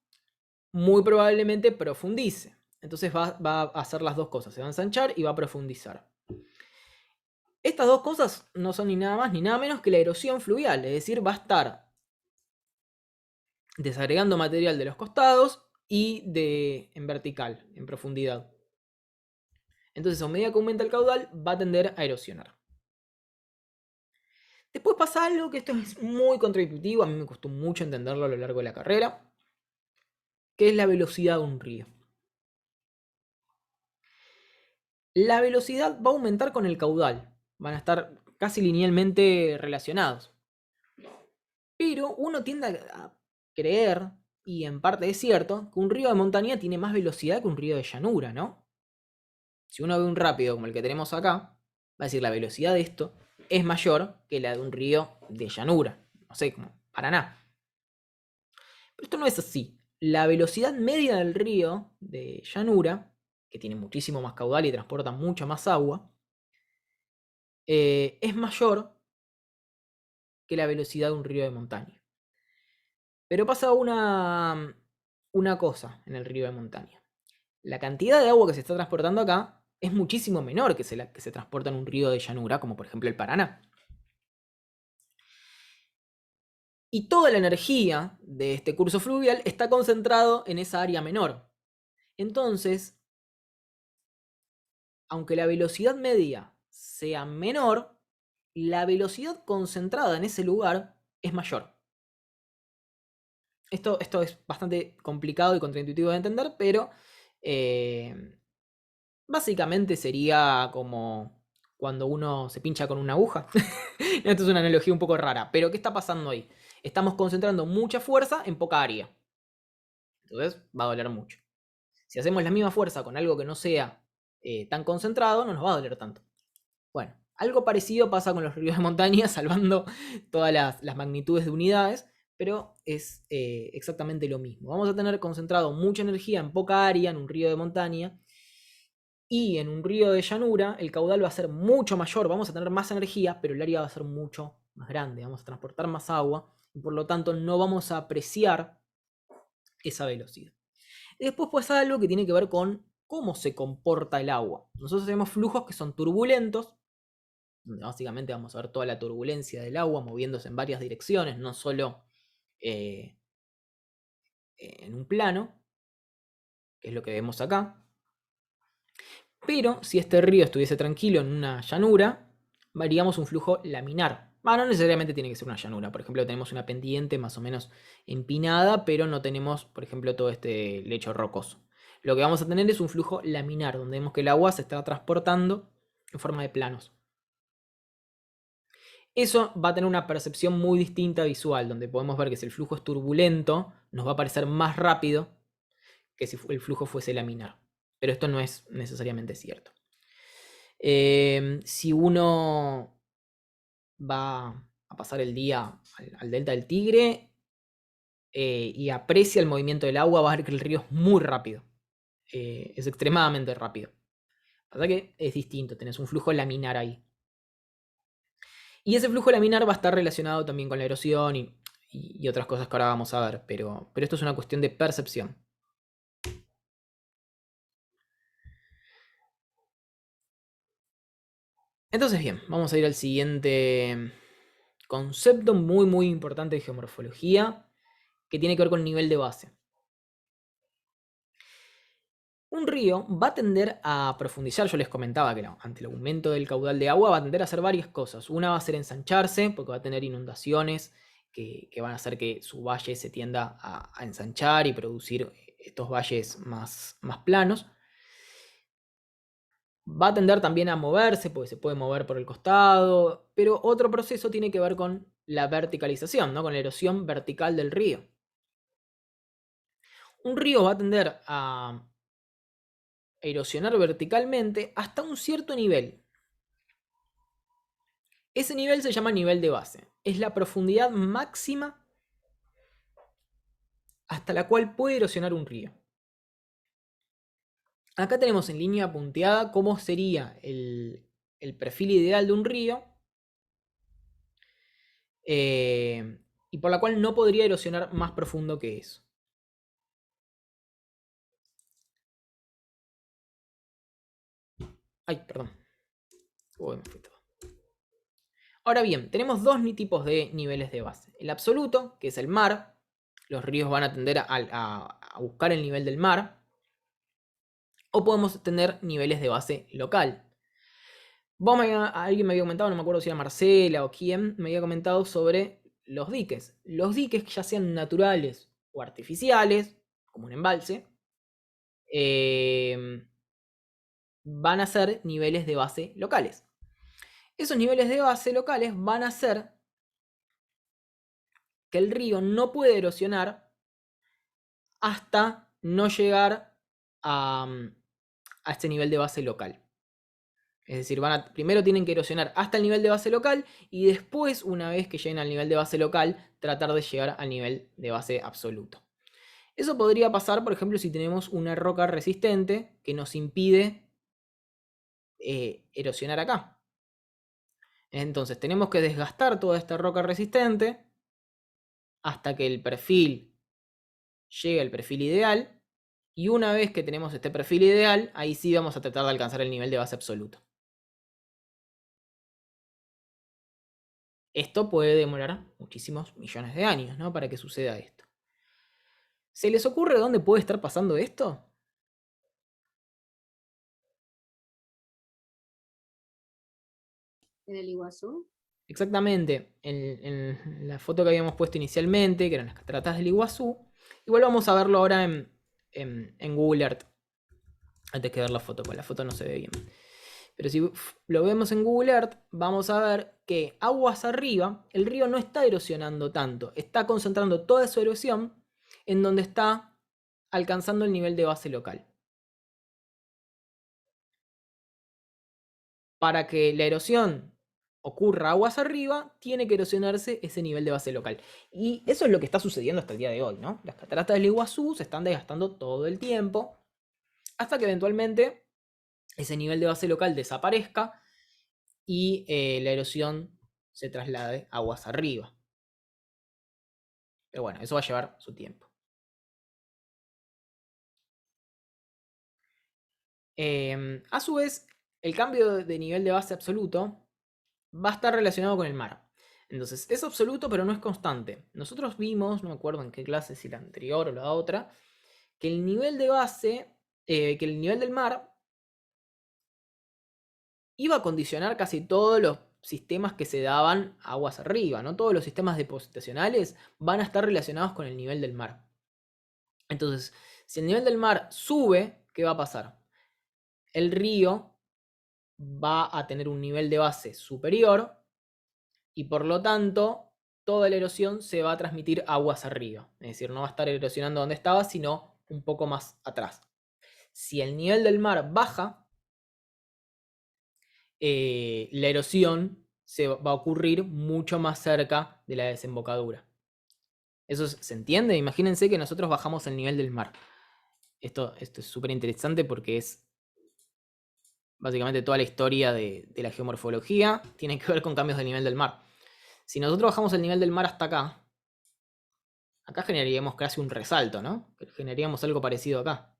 muy probablemente profundice. Entonces va a hacer las dos cosas, se va a ensanchar y va a profundizar. Estas dos cosas no son ni nada más ni nada menos que la erosión fluvial, es decir, va a estar desagregando material de los costados y en vertical, en profundidad. Entonces, a medida que aumenta el caudal, va a tender a erosionar. Después pasa algo que esto es muy contraintuitivo, a mí me costó mucho entenderlo a lo largo de la carrera, que es la velocidad de un río. La velocidad va a aumentar con el caudal, van a estar casi linealmente relacionados. Pero uno tiende a creer, y en parte es cierto, que un río de montaña tiene más velocidad que un río de llanura, ¿no? Si uno ve un rápido como el que tenemos acá, va a decir la velocidad de esto es mayor que la de un río de llanura. No sé, como Paraná. Pero esto no es así. La velocidad media del río de llanura, que tiene muchísimo más caudal y transporta mucha más agua, es mayor que la velocidad de un río de montaña. Pero pasa una cosa en el río de montaña. La cantidad de agua que se está transportando acá es muchísimo menor que la que se transporta en un río de llanura, como por ejemplo el Paraná. Y toda la energía de este curso fluvial está concentrado en esa área menor. Entonces, aunque la velocidad media sea menor, la velocidad concentrada en ese lugar es mayor. Esto es bastante complicado y contraintuitivo de entender, pero básicamente sería como cuando uno se pincha con una aguja. Esto es una analogía un poco rara, pero ¿qué está pasando ahí? Estamos concentrando mucha fuerza en poca área. Entonces va a doler mucho. Si hacemos la misma fuerza con algo que no sea tan concentrado, no nos va a doler tanto. Bueno, algo parecido pasa con los ríos de montaña, salvando todas las magnitudes de unidades, pero es exactamente lo mismo. Vamos a tener concentrado mucha energía en poca área en un río de montaña, y en un río de llanura el caudal va a ser mucho mayor, vamos a tener más energía, pero el área va a ser mucho más grande, vamos a transportar más agua y por lo tanto no vamos a apreciar esa velocidad. Y después pasa algo que tiene que ver con cómo se comporta el agua. Nosotros tenemos flujos que son turbulentos, donde básicamente vamos a ver toda la turbulencia del agua moviéndose en varias direcciones, no solo en un plano, que es lo que vemos acá. Pero si este río estuviese tranquilo en una llanura, veríamos un flujo laminar. No necesariamente tiene que ser una llanura. Por ejemplo, tenemos una pendiente más o menos empinada, pero no tenemos, por ejemplo, todo este lecho rocoso. Lo que vamos a tener es un flujo laminar, donde vemos que el agua se está transportando en forma de planos. Eso va a tener una percepción muy distinta visual, donde podemos ver que si el flujo es turbulento, nos va a parecer más rápido que si el flujo fuese laminar. Pero esto no es necesariamente cierto. Si uno va a pasar el día al delta del Tigre y aprecia el movimiento del agua, va a ver que el río es muy rápido. Es extremadamente rápido. Pasa que es distinto, tenés un flujo laminar ahí. Y ese flujo laminar va a estar relacionado también con la erosión y otras cosas que ahora vamos a ver, pero esto es una cuestión de percepción. Entonces bien, vamos a ir al siguiente concepto muy importante de geomorfología, que tiene que ver con el nivel de base. Un río va a tender a profundizar, yo les comentaba que ante el aumento del caudal de agua va a tender a hacer varias cosas. Una va a ser ensancharse, porque va a tener inundaciones que van a hacer que su valle se tienda a ensanchar y producir estos valles más planos. Va a tender también a moverse, porque se puede mover por el costado, pero otro proceso tiene que ver con la verticalización, ¿no? Con la erosión vertical del río. Un río va a tender a erosionar verticalmente hasta un cierto nivel. Ese nivel se llama nivel de base. Es la profundidad máxima hasta la cual puede erosionar un río. Acá tenemos en línea punteada cómo sería el perfil ideal de un río y por la cual no podría erosionar más profundo que eso. Ay, perdón. Uy, me fui todo. Ahora bien, tenemos dos tipos de niveles de base. El absoluto, que es el mar. Los ríos van a tender a buscar el nivel del mar. O podemos tener niveles de base local. Alguien me había comentado, no me acuerdo si era Marcela o quién, me había comentado sobre los diques. Los diques, ya sean naturales o artificiales, como un embalse, van a ser niveles de base locales. Esos niveles de base locales van a hacer que el río no puede erosionar hasta no llegar a este nivel de base local. Es decir, primero tienen que erosionar hasta el nivel de base local y después, una vez que lleguen al nivel de base local, tratar de llegar al nivel de base absoluto. Eso podría pasar, por ejemplo, si tenemos una roca resistente que nos impide erosionar acá. Entonces tenemos que desgastar toda esta roca resistente hasta que el perfil llegue al perfil ideal. Y una vez que tenemos este perfil ideal, ahí sí vamos a tratar de alcanzar el nivel de base absoluto. Esto puede demorar muchísimos millones de años, ¿no? Para que suceda esto. ¿Se les ocurre dónde puede estar pasando esto? ¿En el Iguazú? Exactamente, en la foto que habíamos puesto inicialmente, que eran las cataratas del Iguazú. Igual vamos a verlo ahora en Google Earth. Antes que ver la foto, porque la foto no se ve bien. Pero si lo vemos en Google Earth, vamos a ver que aguas arriba, el río no está erosionando tanto. Está concentrando toda su erosión en donde está alcanzando el nivel de base local. Para que la erosión ocurra aguas arriba, tiene que erosionarse ese nivel de base local. Y eso es lo que está sucediendo hasta el día de hoy, ¿no? Las cataratas del Iguazú se están desgastando todo el tiempo, hasta que eventualmente ese nivel de base local desaparezca y la erosión se traslade aguas arriba. Pero bueno, eso va a llevar su tiempo. A su vez, el cambio de nivel de base absoluto va a estar relacionado con el mar. Entonces, es absoluto, pero no es constante. Nosotros vimos, no me acuerdo en qué clase, si la anterior o la otra, que el nivel de base, que el nivel del mar iba a condicionar casi todos los sistemas que se daban aguas arriba, ¿no? Todos los sistemas depositacionales van a estar relacionados con el nivel del mar. Entonces, si el nivel del mar sube, ¿qué va a pasar? El río va a tener un nivel de base superior y por lo tanto toda la erosión se va a transmitir aguas arriba. Es decir, no va a estar erosionando donde estaba, sino un poco más atrás. Si el nivel del mar baja, la erosión se va a ocurrir mucho más cerca de la desembocadura. ¿Eso se entiende? Imagínense que nosotros bajamos el nivel del mar. Esto es súper interesante porque es básicamente toda la historia de la geomorfología. Tiene que ver con cambios del nivel del mar. Si nosotros bajamos el nivel del mar hasta acá generaríamos casi un resalto, ¿no? Generaríamos algo parecido acá.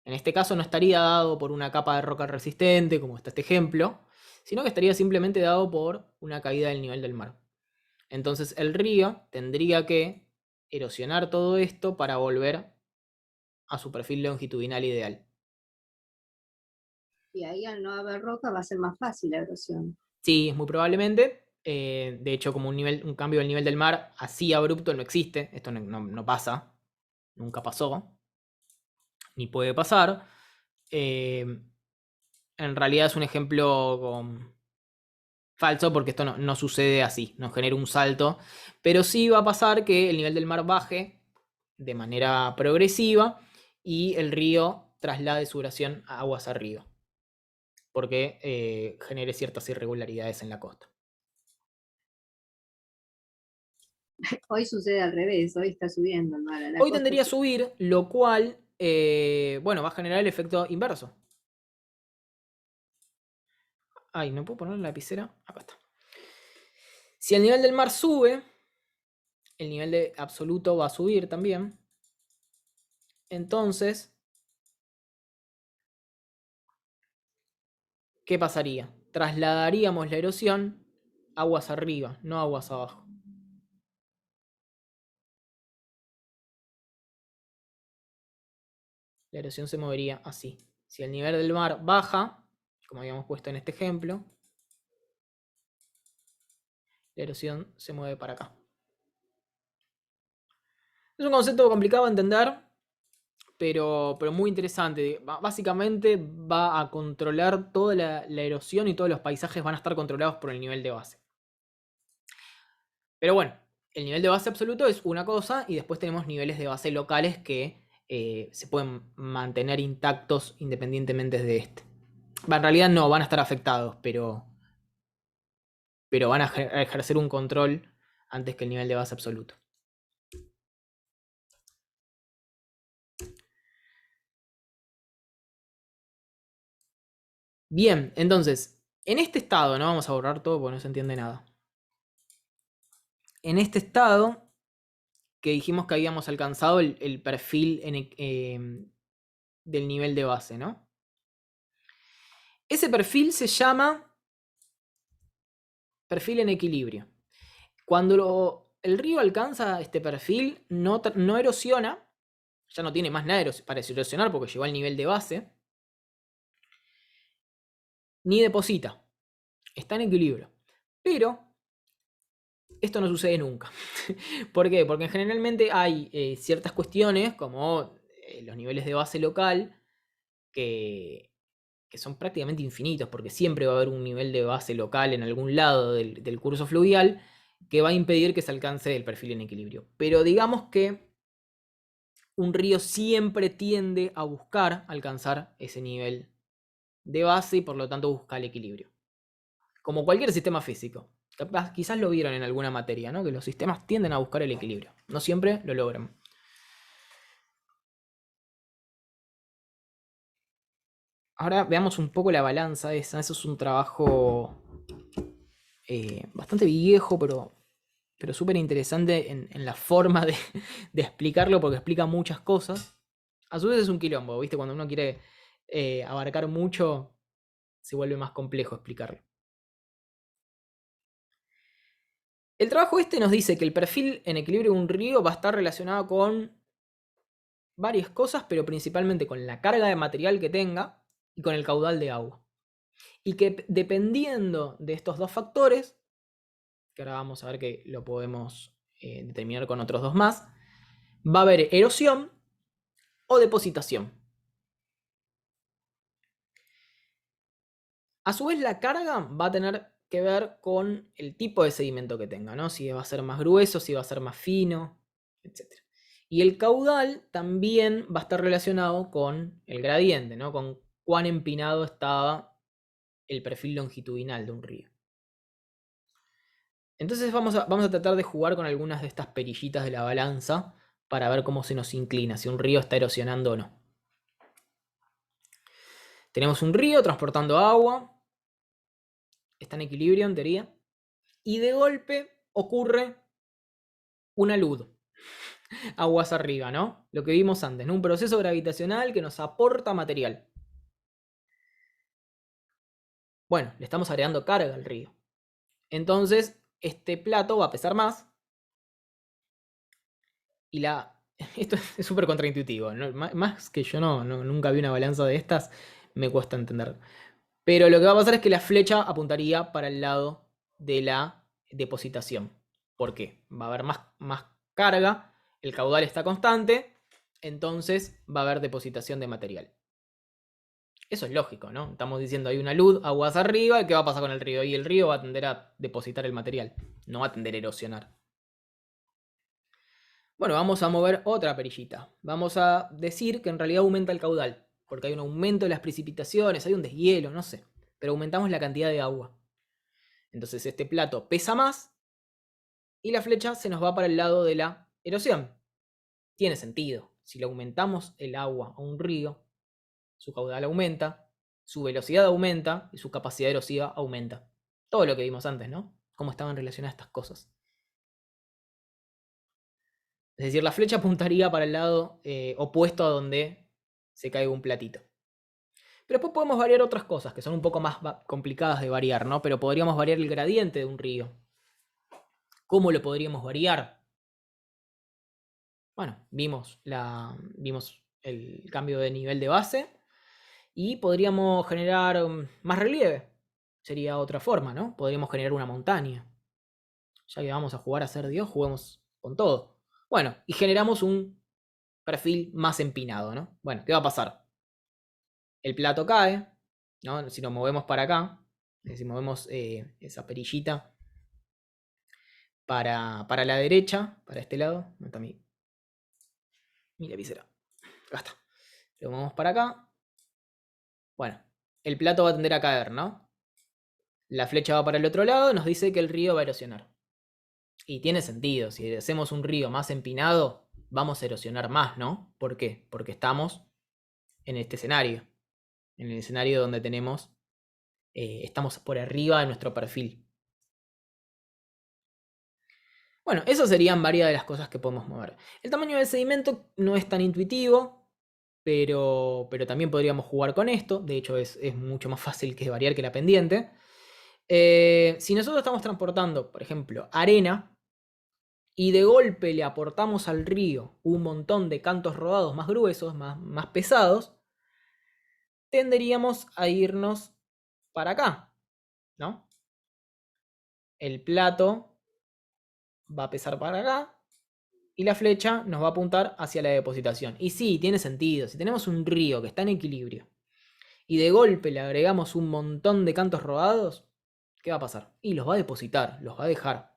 En este caso no estaría dado por una capa de roca resistente, como está este ejemplo, sino que estaría simplemente dado por una caída del nivel del mar. Entonces el río tendría que erosionar todo esto para volver a su perfil longitudinal ideal. Y ahí al no haber roca va a ser más fácil la erosión. Sí, es muy probablemente. De hecho, como un cambio del nivel del mar así abrupto no existe. Esto no pasa. Nunca pasó. Ni puede pasar. En realidad es un ejemplo falso porque esto no sucede así. No genera un salto. Pero sí va a pasar que el nivel del mar baje de manera progresiva y el río traslade su erosión a aguas arriba. Porque genere ciertas irregularidades en la costa. Hoy sucede al revés, hoy está subiendo el mar. A la Hoy costa tendería a sí. subir, lo cual, bueno, va a generar el efecto inverso. Ay, ¿no puedo poner la lapicera? Acá está. Si el nivel del mar sube, el nivel de absoluto va a subir también. Entonces, ¿qué pasaría? Trasladaríamos la erosión aguas arriba, no aguas abajo. La erosión se movería así. Si el nivel del mar baja, como habíamos puesto en este ejemplo, la erosión se mueve para acá. Es un concepto complicado de entender, pero muy interesante. Básicamente va a controlar toda la erosión y todos los paisajes van a estar controlados por el nivel de base. Pero bueno, el nivel de base absoluto es una cosa y después tenemos niveles de base locales que se pueden mantener intactos independientemente de este. En realidad no, van a estar afectados, pero van a ejercer un control antes que el nivel de base absoluto. Bien, entonces, en este estado, no vamos a borrar todo porque no se entiende nada. En este estado, que dijimos que habíamos alcanzado el perfil del nivel de base, ¿no? Ese perfil se llama perfil en equilibrio. Cuando el río alcanza este perfil, no erosiona, ya no tiene más nada para erosionar porque llegó al nivel de base, ni deposita. Está en equilibrio. Pero esto no sucede nunca. ¿Por qué? Porque generalmente hay ciertas cuestiones, como los niveles de base local, que son prácticamente infinitos, porque siempre va a haber un nivel de base local en algún lado del curso fluvial que va a impedir que se alcance el perfil en equilibrio. Pero digamos que un río siempre tiende a buscar alcanzar ese nivel de base y por lo tanto busca el equilibrio. Como cualquier sistema físico. Quizás lo vieron en alguna materia, ¿no? Que los sistemas tienden a buscar el equilibrio. No siempre lo logran. Ahora veamos un poco la balanza esa. Eso es un trabajo bastante viejo, pero súper interesante en la forma de explicarlo, porque explica muchas cosas. A su vez es un quilombo, ¿viste? Cuando uno quiere abarcar mucho, se vuelve más complejo explicarlo. El trabajo este nos dice que el perfil en equilibrio de un río va a estar relacionado con varias cosas, pero principalmente con la carga de material que tenga y con el caudal de agua. Y que dependiendo de estos dos factores, que ahora vamos a ver que lo podemos determinar con otros dos más, va a haber erosión o depositación. A su vez, la carga va a tener que ver con el tipo de sedimento que tenga, ¿no? Si va a ser más grueso, si va a ser más fino, etc. Y el caudal también va a estar relacionado con el gradiente, ¿no? Con cuán empinado estaba el perfil longitudinal de un río. Entonces vamos a tratar de jugar con algunas de estas perillitas de la balanza para ver cómo se nos inclina, si un río está erosionando o no. Tenemos un río transportando agua, está en equilibrio en teoría, y de golpe ocurre una luz, aguas arriba, ¿no? Lo que vimos antes, ¿no? Un proceso gravitacional que nos aporta material. Bueno, le estamos agregando carga al río. Entonces, este plato va a pesar más. Y esto es súper contraintuitivo, ¿no? Más que yo nunca vi una balanza de estas, me cuesta entender. Pero lo que va a pasar es que la flecha apuntaría para el lado de la depositación. ¿Por qué? Va a haber más carga, el caudal está constante, entonces va a haber depositación de material. Eso es lógico, ¿no? Estamos diciendo hay una luz, aguas arriba, ¿qué va a pasar con el río? Y el río va a tender a depositar el material, no va a tender a erosionar. Bueno, vamos a mover otra perillita. Vamos a decir que en realidad aumenta el caudal, porque hay un aumento de las precipitaciones, hay un deshielo, no sé, pero aumentamos la cantidad de agua. Entonces este plato pesa más y la flecha se nos va para el lado de la erosión. Tiene sentido. Si le aumentamos el agua a un río, su caudal aumenta, su velocidad aumenta y su capacidad erosiva aumenta. Todo lo que vimos antes, ¿no? Cómo estaban relacionadas estas cosas. Es decir, la flecha apuntaría para el lado opuesto a donde se cae un platito. Pero después podemos variar otras cosas que son un poco más complicadas de variar, ¿no? Pero podríamos variar el gradiente de un río. ¿Cómo lo podríamos variar? Bueno, vimos el cambio de nivel de base y podríamos generar más relieve. Sería otra forma, ¿no? Podríamos generar una montaña. Ya que vamos a jugar a ser Dios, juguemos con todo. Bueno, y generamos un perfil más empinado, ¿no? Bueno, ¿qué va a pasar? El plato cae, ¿no? Si nos movemos para acá, si movemos esa perillita para la derecha, para este lado, ¿dónde está mi lapicera? Acá está. Lo movemos para acá. Bueno, el plato va a tender a caer, ¿no? La flecha va para el otro lado, nos dice que el río va a erosionar. Y tiene sentido, si hacemos un río más empinado, vamos a erosionar más, ¿no? ¿Por qué? Porque estamos en este escenario. En el escenario donde tenemos, estamos por arriba de nuestro perfil. Bueno, esas serían varias de las cosas que podemos mover. El tamaño del sedimento no es tan intuitivo, pero también podríamos jugar con esto. De hecho, es mucho más fácil que variar que la pendiente. Si nosotros estamos transportando, por ejemplo, arena, y de golpe le aportamos al río un montón de cantos rodados más gruesos, más pesados, tenderíamos a irnos para acá, ¿no? El plato va a pesar para acá y la flecha nos va a apuntar hacia la depositación. Y sí, tiene sentido. Si tenemos un río que está en equilibrio y de golpe le agregamos un montón de cantos rodados, ¿qué va a pasar? Y los va a depositar, los va a dejar.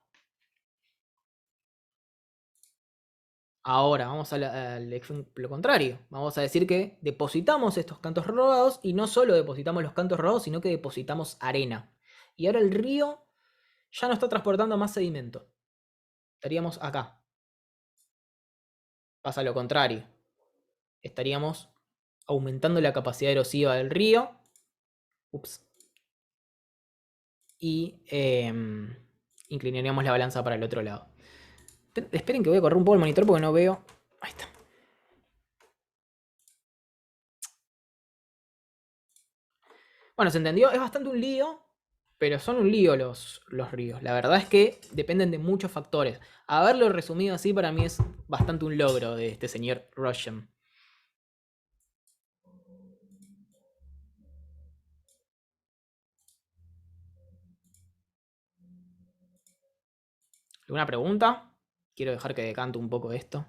Ahora vamos al ejemplo contrario. Vamos a decir que depositamos estos cantos rodados y no solo depositamos los cantos rodados, sino que depositamos arena. Y ahora el río ya no está transportando más sedimento. Estaríamos acá. Pasa lo contrario. Estaríamos aumentando la capacidad erosiva del río. Ups. Y inclinaríamos la balanza para el otro lado. Esperen que voy a correr un poco el monitor porque no veo. Ahí está. Bueno, ¿se entendió? Es bastante un lío, pero son un lío los ríos. La verdad es que dependen de muchos factores. Haberlo resumido así para mí es bastante un logro de este señor Russian. ¿Alguna pregunta? Quiero dejar que decante un poco esto.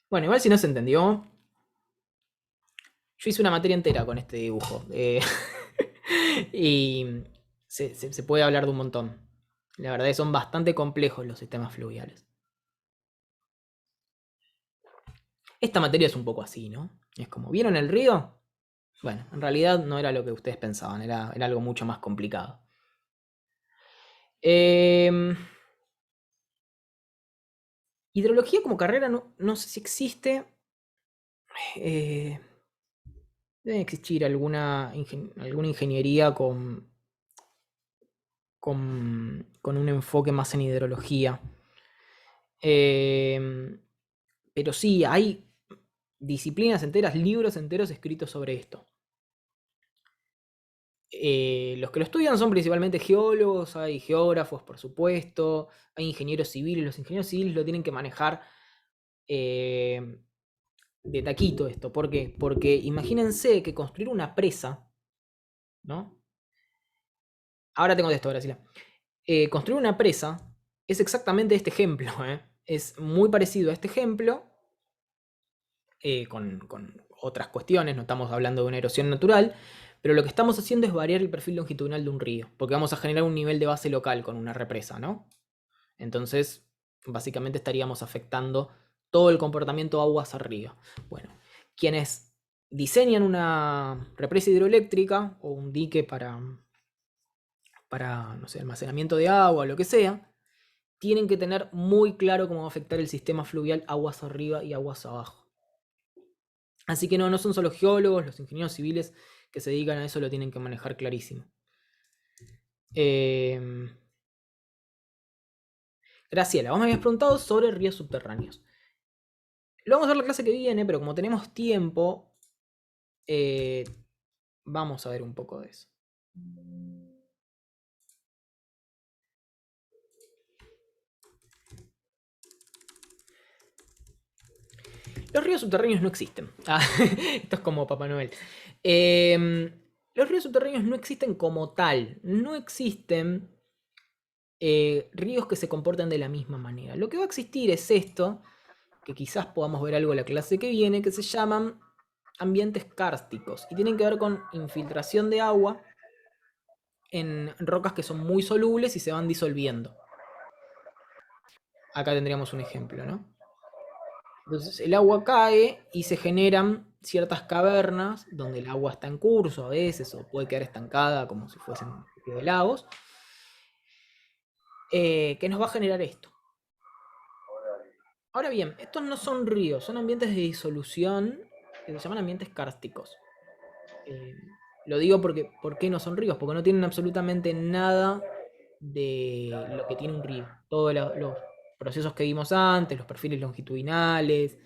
Bueno, igual si no se entendió, yo hice una materia entera con este dibujo. Y se puede hablar de un montón. La verdad es que son bastante complejos los sistemas fluviales. Esta materia es un poco así, ¿no? Es como, ¿vieron el río? Bueno, en realidad no era lo que ustedes pensaban, era algo mucho más complicado. Hidrología como carrera no sé si existe. Debe existir alguna ingeniería con un enfoque más en hidrología. Pero sí, hay disciplinas enteras, libros enteros escritos sobre esto. Los que lo estudian son principalmente geólogos, hay geógrafos, por supuesto, hay ingenieros civiles. Los ingenieros civiles lo tienen que manejar de taquito esto. ¿Por qué? Porque imagínense que construir una presa, ¿no? Ahora tengo esto, Graciela. Construir una presa es exactamente este ejemplo, ¿eh? Es muy parecido a este ejemplo, con otras cuestiones, no estamos hablando de una erosión natural, pero lo que estamos haciendo es variar el perfil longitudinal de un río, porque vamos a generar un nivel de base local con una represa, ¿no? Entonces, básicamente estaríamos afectando todo el comportamiento aguas arriba. Bueno, quienes diseñan una represa hidroeléctrica o un dique para no sé, almacenamiento de agua o lo que sea, tienen que tener muy claro cómo va a afectar el sistema fluvial aguas arriba y aguas abajo. Así que no son solo geólogos, los ingenieros civiles que se dedican a eso lo tienen que manejar clarísimo. Graciela, vos me habías preguntado sobre ríos subterráneos. Lo vamos a ver la clase que viene, pero como tenemos tiempo, vamos a ver un poco de eso. Los ríos subterráneos no existen. Esto es como Papá Noel. Los ríos subterráneos no existen como tal. No existen ríos que se comporten de la misma manera. Lo que va a existir es esto, que quizás podamos ver algo en la clase que viene, que se llaman ambientes kársticos. Y tienen que ver con infiltración de agua en rocas que son muy solubles y se van disolviendo. Acá tendríamos un ejemplo, ¿no? Entonces el agua cae y se generan ciertas cavernas donde el agua está en curso a veces o puede quedar estancada como si fuesen de lagos, que nos va a generar esto. Ahora bien, estos no son ríos, son ambientes de disolución que se llaman ambientes kársticos. Lo digo porque ¿por qué no son ríos? Porque no tienen absolutamente nada de lo que tiene un río. Todos los procesos que vimos antes, los perfiles longitudinales,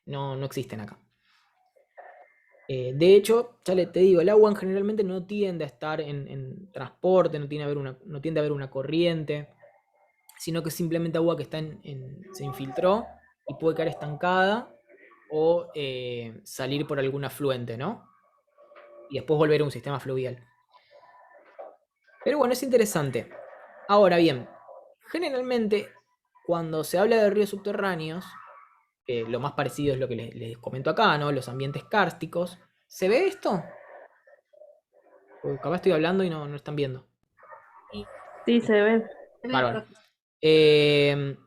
no existen acá. De hecho, ya te digo, el agua generalmente no tiende a estar en transporte, no tiende a haber una corriente, sino que es simplemente agua que está se infiltró y puede quedar estancada o salir por algún afluente, ¿no? Y después volver a un sistema fluvial. Pero bueno, es interesante. Ahora bien, generalmente cuando se habla de ríos subterráneos, lo más parecido es lo que les comento acá, ¿no? Los ambientes kársticos. ¿Se ve esto? Porque capaz estoy hablando y no están viendo. Sí, se ve. Se ve, Bárbaro. profe.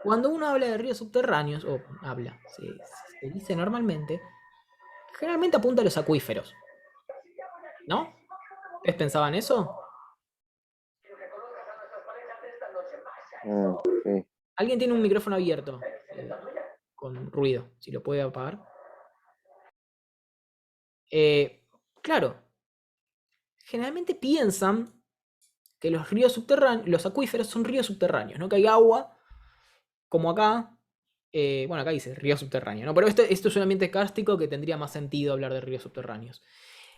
Cuando uno habla de ríos subterráneos, o habla, se dice normalmente, generalmente apunta a los acuíferos. ¿No? ¿Ustedes pensaban eso? Sí. Alguien tiene un micrófono abierto, con ruido, si lo puede apagar. Claro, generalmente piensan que los ríos subterráneos, los acuíferos son ríos subterráneos, ¿no? Que hay agua, como acá. Bueno, acá dice río subterráneo, ¿no? Pero esto es un ambiente kárstico que tendría más sentido hablar de ríos subterráneos.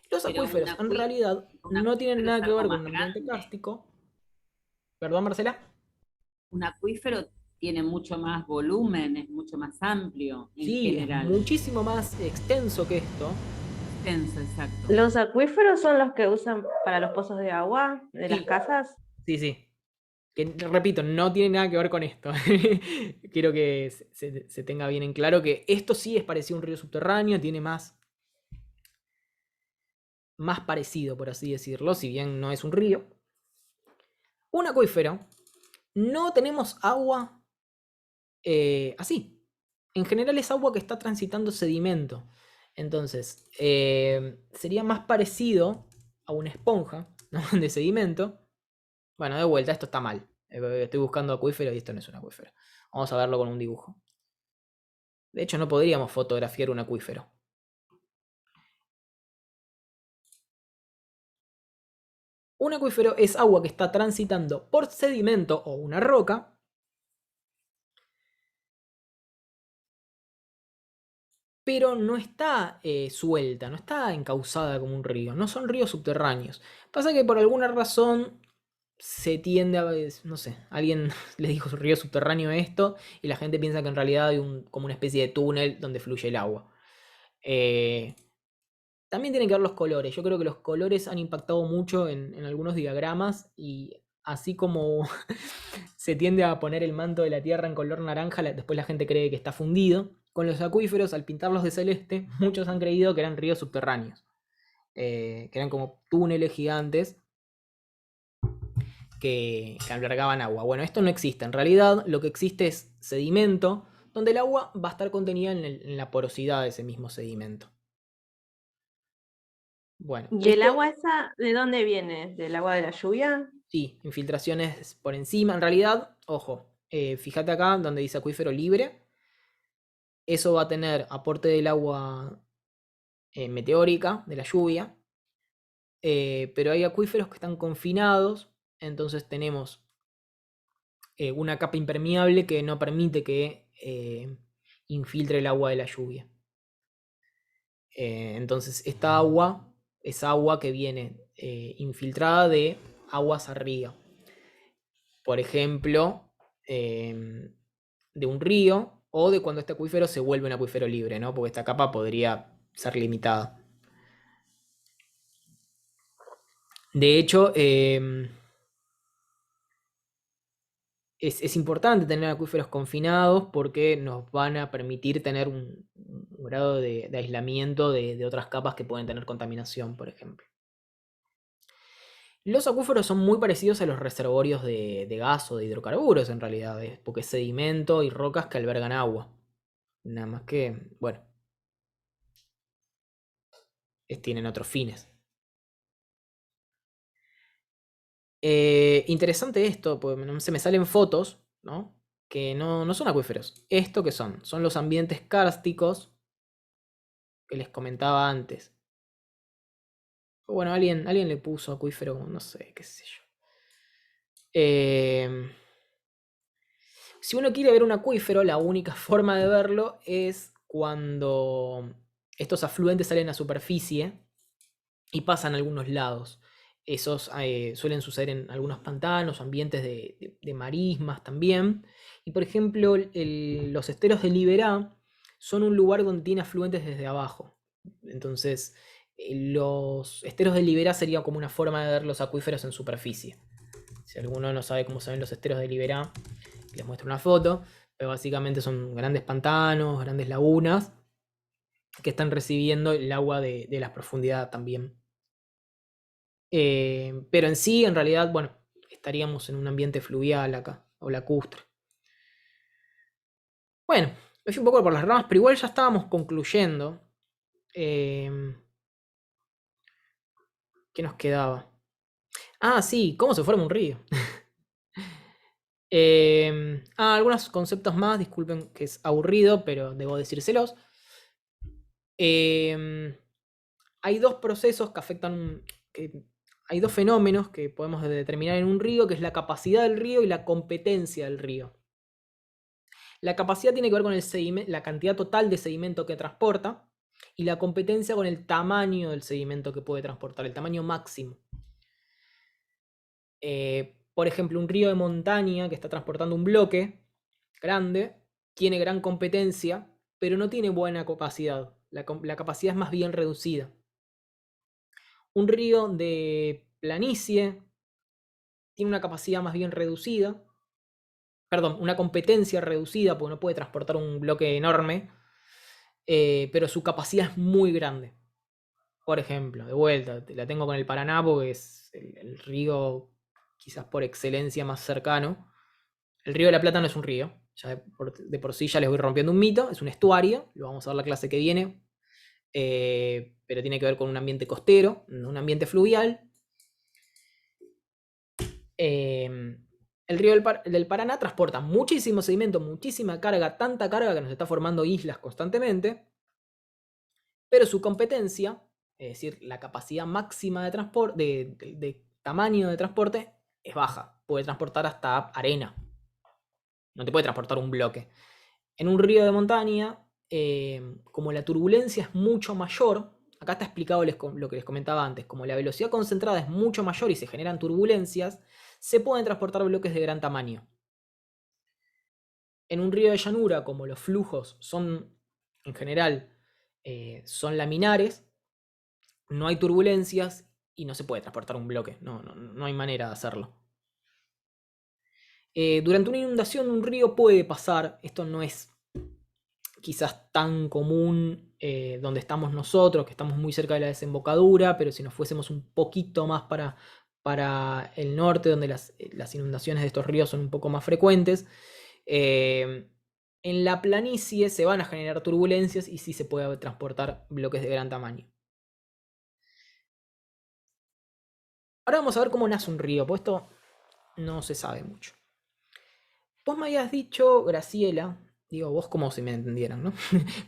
Los Pero acuíferos en realidad no tienen nada que ver con un ambiente kárstico. ¿Perdón, Marcela? Un acuífero tiene mucho más volumen, es mucho más amplio en Sí, general. es muchísimo más extenso que esto. Extenso, exacto. ¿Los acuíferos son los que usan para los pozos de agua de las Sí. casas? Sí. Que, repito, no tiene nada que ver con esto. Quiero que se tenga bien en claro que esto sí es parecido a un río subterráneo, tiene más parecido, por así decirlo, si bien no es un río. Un acuífero, no tenemos agua así. En general es agua que está transitando sedimento. Entonces, sería más parecido a una esponja, ¿no? De sedimento. Bueno, de vuelta, esto está mal. Estoy buscando acuífero y esto no es un acuífero. Vamos a verlo con un dibujo. De hecho, no podríamos fotografiar un acuífero. Un acuífero es agua que está transitando por sedimento o una roca. Pero no está suelta, no está encauzada como un río. No son ríos subterráneos. Pasa que por alguna razón se tiende a... No sé, alguien le dijo río subterráneo esto y la gente piensa que en realidad hay como una especie de túnel donde fluye el agua. También tienen que ver los colores. Yo creo que los colores han impactado mucho en algunos diagramas y así como se tiende a poner el manto de la Tierra en color naranja, después la gente cree que está fundido. Con los acuíferos, al pintarlos de celeste, muchos han creído que eran ríos subterráneos. Que eran como túneles gigantes que albergaban agua. Bueno, esto no existe. En realidad, lo que existe es sedimento, donde el agua va a estar contenida en la porosidad de ese mismo sedimento. Bueno, ¿Y el agua esa de dónde viene? ¿Del agua de la lluvia? Sí, infiltraciones por encima. En realidad, ojo, fíjate acá donde dice acuífero libre. Eso va a tener aporte del agua meteórica, de la lluvia. pero hay acuíferos que están confinados, entonces tenemos una capa impermeable que no permite que infiltre el agua de la lluvia. Entonces esta agua es agua que viene infiltrada de aguas arriba. Por ejemplo, de un río o de cuando este acuífero se vuelve un acuífero libre, ¿no? Porque esta capa podría ser limitada. De hecho, es importante tener acuíferos confinados porque nos van a permitir tener un grado de aislamiento de otras capas que pueden tener contaminación, por ejemplo. Los acuíferos son muy parecidos a los reservorios de gas o de hidrocarburos, en realidad, porque es sedimento y rocas que albergan agua. Nada más que, bueno, tienen otros fines. Interesante esto, porque no se me salen fotos, ¿no? Que no son acuíferos. ¿Esto qué son? Son los ambientes kársticos que les comentaba antes. Bueno, alguien le puso acuífero, no sé, qué sé yo. Si uno quiere ver un acuífero, la única forma de verlo es cuando estos afluentes salen a superficie y pasan a algunos lados. Esos suelen suceder en algunos pantanos, ambientes de marismas también. Y por ejemplo, los esteros de Liberá son un lugar donde tiene afluentes desde abajo. Entonces, los esteros de Liberá sería como una forma de ver los acuíferos en superficie. Si alguno no sabe cómo se ven los esteros de Liberá, les muestro una foto. Pero básicamente son grandes pantanos, grandes lagunas que están recibiendo el agua de las profundidades también. Pero en sí, en realidad, bueno, estaríamos en un ambiente fluvial acá, o lacustre. Bueno, me fui un poco por las ramas, pero igual ya estábamos concluyendo. ¿Qué nos quedaba? Ah, sí, ¿cómo se forma un río? Algunos conceptos más, disculpen que es aburrido, pero debo decírselos. Hay dos procesos que afectan, hay dos fenómenos que podemos determinar en un río, que es la capacidad del río y la competencia del río. La capacidad tiene que ver con la cantidad total de sedimento que transporta y la competencia con el tamaño del sedimento que puede transportar, el tamaño máximo. Por ejemplo, un río de montaña que está transportando un bloque grande tiene gran competencia, pero no tiene buena capacidad. La capacidad es más bien reducida. Un río de planicie tiene una capacidad más bien reducida. Perdón, una competencia reducida porque no puede transportar un bloque enorme, pero su capacidad es muy grande. Por ejemplo, de vuelta, la tengo con el Paraná porque es el río quizás por excelencia más cercano. El Río de la Plata no es un río, ya de por sí ya les voy rompiendo un mito, es un estuario, lo vamos a ver la clase que viene, pero tiene que ver con un ambiente costero, un ambiente fluvial. El río del Paraná transporta muchísimo sedimento, muchísima carga, tanta carga que nos está formando islas constantemente, pero su competencia, es decir, la capacidad máxima de transporte, de tamaño de transporte, es baja. Puede transportar hasta arena. No te puede transportar un bloque. En un río de montaña, como la turbulencia es mucho mayor, acá está explicado lo que les comentaba antes, como la velocidad concentrada es mucho mayor y se generan turbulencias, se pueden transportar bloques de gran tamaño. En un río de llanura, como los flujos son, en general, son laminares, no hay turbulencias y no se puede transportar un bloque, no hay manera de hacerlo. Durante una inundación un río puede pasar, esto no es quizás tan común donde estamos nosotros, que estamos muy cerca de la desembocadura, pero si nos fuésemos un poquito más para el norte, donde las inundaciones de estos ríos son un poco más frecuentes, en la planicie se van a generar turbulencias y sí se puede transportar bloques de gran tamaño. Ahora vamos a ver cómo nace un río, porque esto no se sabe mucho. Vos me habías dicho, Graciela, digo vos como si me entendieran, ¿no?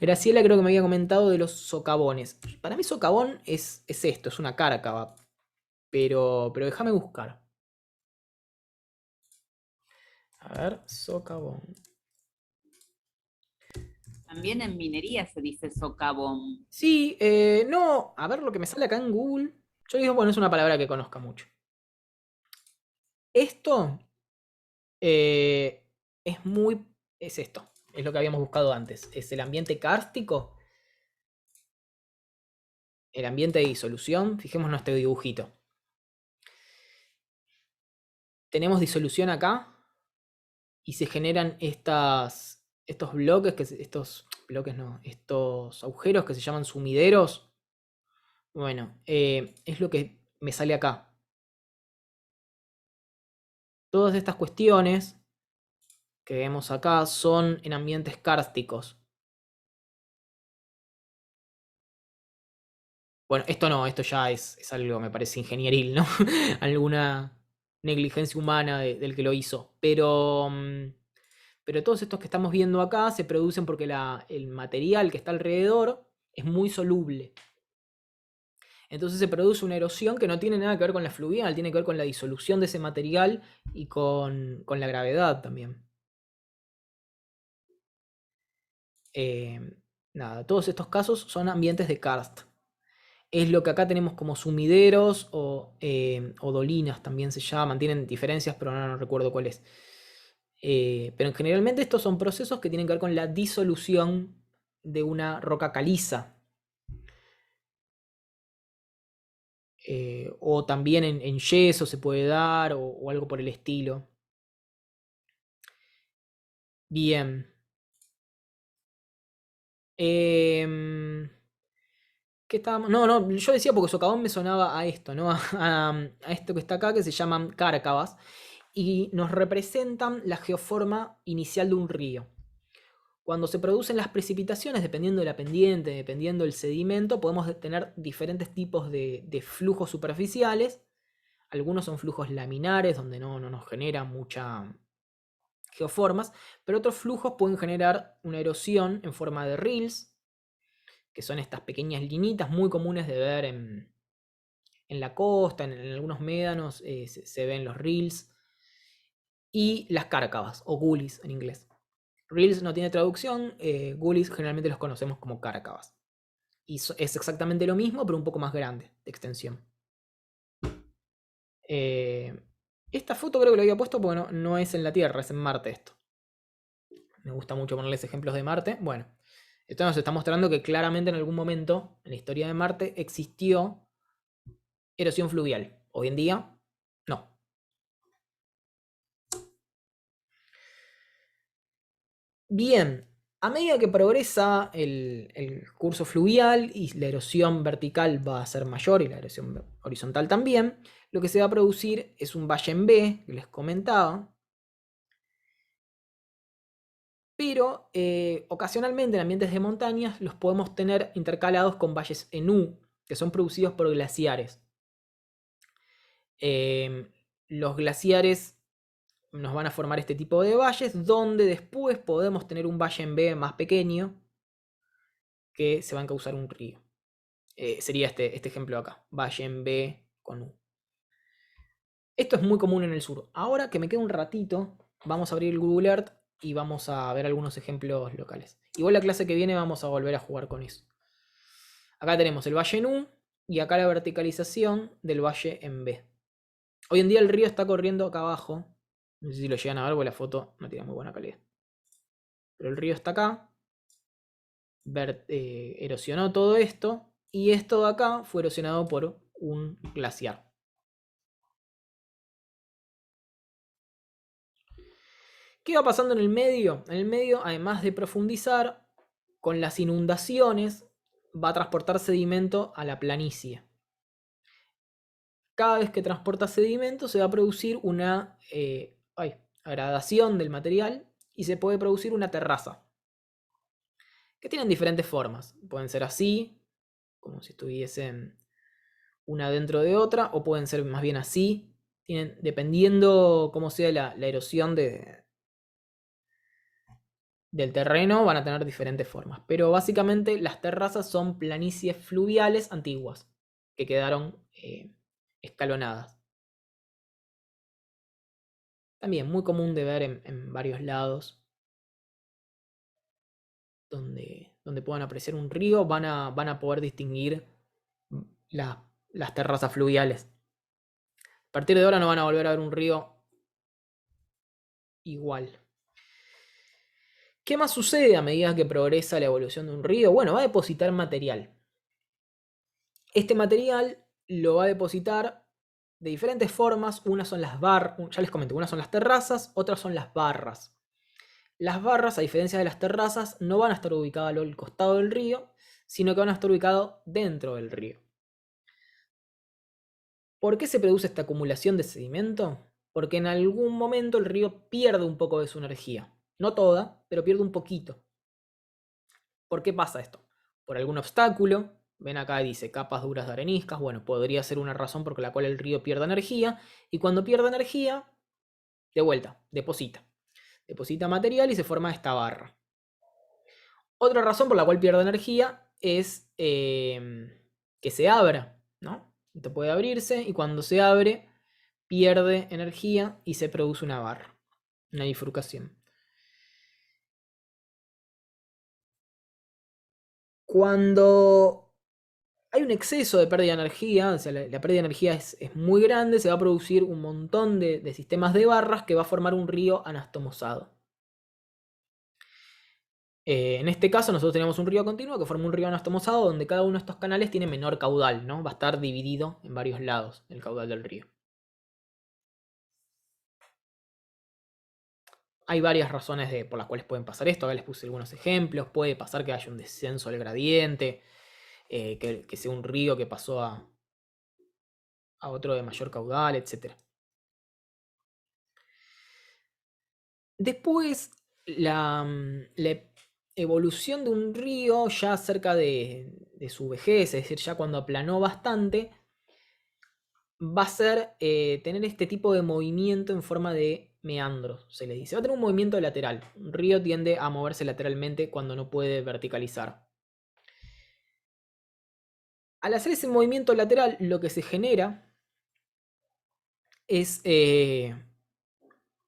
Graciela creo que me había comentado de los socavones. Para mí socavón es esto, es una cárcava. pero déjame buscar. A ver, socavón. También en minería se dice socavón. Sí, no, a ver lo que me sale acá en Google. Yo digo, bueno, es una palabra que conozca mucho. Esto es esto, es lo que habíamos buscado antes. Es el ambiente kárstico, el ambiente de disolución. Fijémonos en este dibujito. Tenemos disolución acá y se generan estos bloques, estos agujeros que se llaman sumideros. Bueno, es lo que me sale acá. Todas estas cuestiones que vemos acá son en ambientes kársticos. Bueno, esto no, esto ya es algo, me parece, ingenieril, ¿no? Alguna negligencia humana del que lo hizo. Pero todos estos que estamos viendo acá se producen porque el material que está alrededor es muy soluble. Entonces se produce una erosión que no tiene nada que ver con la fluvial, tiene que ver con la disolución de ese material y con la gravedad también. Nada, todos estos casos son ambientes de karst. Es lo que acá tenemos como sumideros o dolinas también se llaman. Tienen diferencias, pero no recuerdo cuál es. Pero generalmente estos son procesos que tienen que ver con la disolución de una roca caliza. O también en yeso se puede dar o algo por el estilo. Bien. ¿Qué estábamos? No, yo decía porque socavón me sonaba a esto, ¿no? A esto que está acá, que se llaman cárcavas, y nos representan la geoforma inicial de un río. Cuando se producen las precipitaciones, dependiendo de la pendiente, dependiendo del sedimento, podemos tener diferentes tipos de flujos superficiales. Algunos son flujos laminares, donde no nos genera mucha geoformas, pero otros flujos pueden generar una erosión en forma de rills, que son estas pequeñas linitas muy comunes de ver en la costa, en algunos médanos se ven los rills, y las cárcavas, o gullies en inglés. Rills no tiene traducción, gullies generalmente los conocemos como cárcavas. Y es exactamente lo mismo, pero un poco más grande de extensión. Esta foto creo que lo había puesto porque no es en la Tierra, es en Marte esto. Me gusta mucho ponerles ejemplos de Marte. Bueno, esto nos está mostrando que claramente en algún momento en la historia de Marte existió erosión fluvial. Hoy en día, no. Bien, a medida que progresa el curso fluvial y la erosión vertical va a ser mayor y la erosión horizontal también, lo que se va a producir es un valle en B, que les comentaba. Pero ocasionalmente en ambientes de montañas los podemos tener intercalados con valles en U, que son producidos por glaciares. Los glaciares nos van a formar este tipo de valles, donde después podemos tener un valle en B más pequeño, que se va a causar un río. Sería este ejemplo acá, valle en B con U. Esto es muy común en el sur. Ahora que me queda un ratito, vamos a abrir el Google Earth y vamos a ver algunos ejemplos locales. Igual la clase que viene vamos a volver a jugar con eso. Acá tenemos el valle en U y acá la verticalización del valle en B. Hoy en día el río está corriendo acá abajo. No sé si lo llegan a ver porque la foto no tiene muy buena calidad. Pero el río está acá. Erosionó todo esto. Y esto de acá fue erosionado por un glaciar. ¿Qué va pasando en el medio? En el medio, además de profundizar, con las inundaciones va a transportar sedimento a la planicie. Cada vez que transporta sedimento se va a producir una gradación del material y se puede producir una terraza. Que tienen diferentes formas. Pueden ser así, como si estuviesen una dentro de otra, o pueden ser más bien así. Dependiendo cómo sea la erosión del terreno, van a tener diferentes formas. Pero básicamente las terrazas son planicies fluviales antiguas que quedaron escalonadas. También muy común de ver en varios lados donde puedan apreciar un río, van a poder distinguir las terrazas fluviales. A partir de ahora no van a volver a ver un río igual. ¿Qué más sucede a medida que progresa la evolución de un río? Bueno, va a depositar material. Este material lo va a depositar de diferentes formas. Unas son las barras, ya les comenté, unas son las terrazas, otras son las barras. Las barras, a diferencia de las terrazas, no van a estar ubicadas al costado del río, sino que van a estar ubicadas dentro del río. ¿Por qué se produce esta acumulación de sedimento? Porque en algún momento el río pierde un poco de su energía. No toda, pero pierde un poquito. ¿Por qué pasa esto? Por algún obstáculo. Ven acá, dice capas duras de areniscas. Bueno, podría ser una razón por la cual el río pierde energía. Y cuando pierde energía, de vuelta, deposita. Deposita material y se forma esta barra. Otra razón por la cual pierde energía es que se abra, ¿no? Esto puede abrirse y cuando se abre pierde energía y se produce una barra, una bifurcación. Cuando hay un exceso de pérdida de energía, o sea, la pérdida de energía es muy grande, se va a producir un montón de sistemas de barras que va a formar un río anastomosado. En este caso nosotros tenemos un río continuo que forma un río anastomosado donde cada uno de estos canales tiene menor caudal, ¿no? Va a estar dividido en varios lados el caudal del río. Hay varias razones por las cuales pueden pasar esto. Acá les puse algunos ejemplos. Puede pasar que haya un descenso del gradiente, que sea un río que pasó a otro de mayor caudal, etc. Después, la evolución de un río ya cerca de su vejez, es decir, ya cuando aplanó bastante, va a ser tener este tipo de movimiento en forma de meandros, se le dice. Va a tener un movimiento lateral. Un río tiende a moverse lateralmente cuando no puede verticalizar. Al hacer ese movimiento lateral, lo que se genera es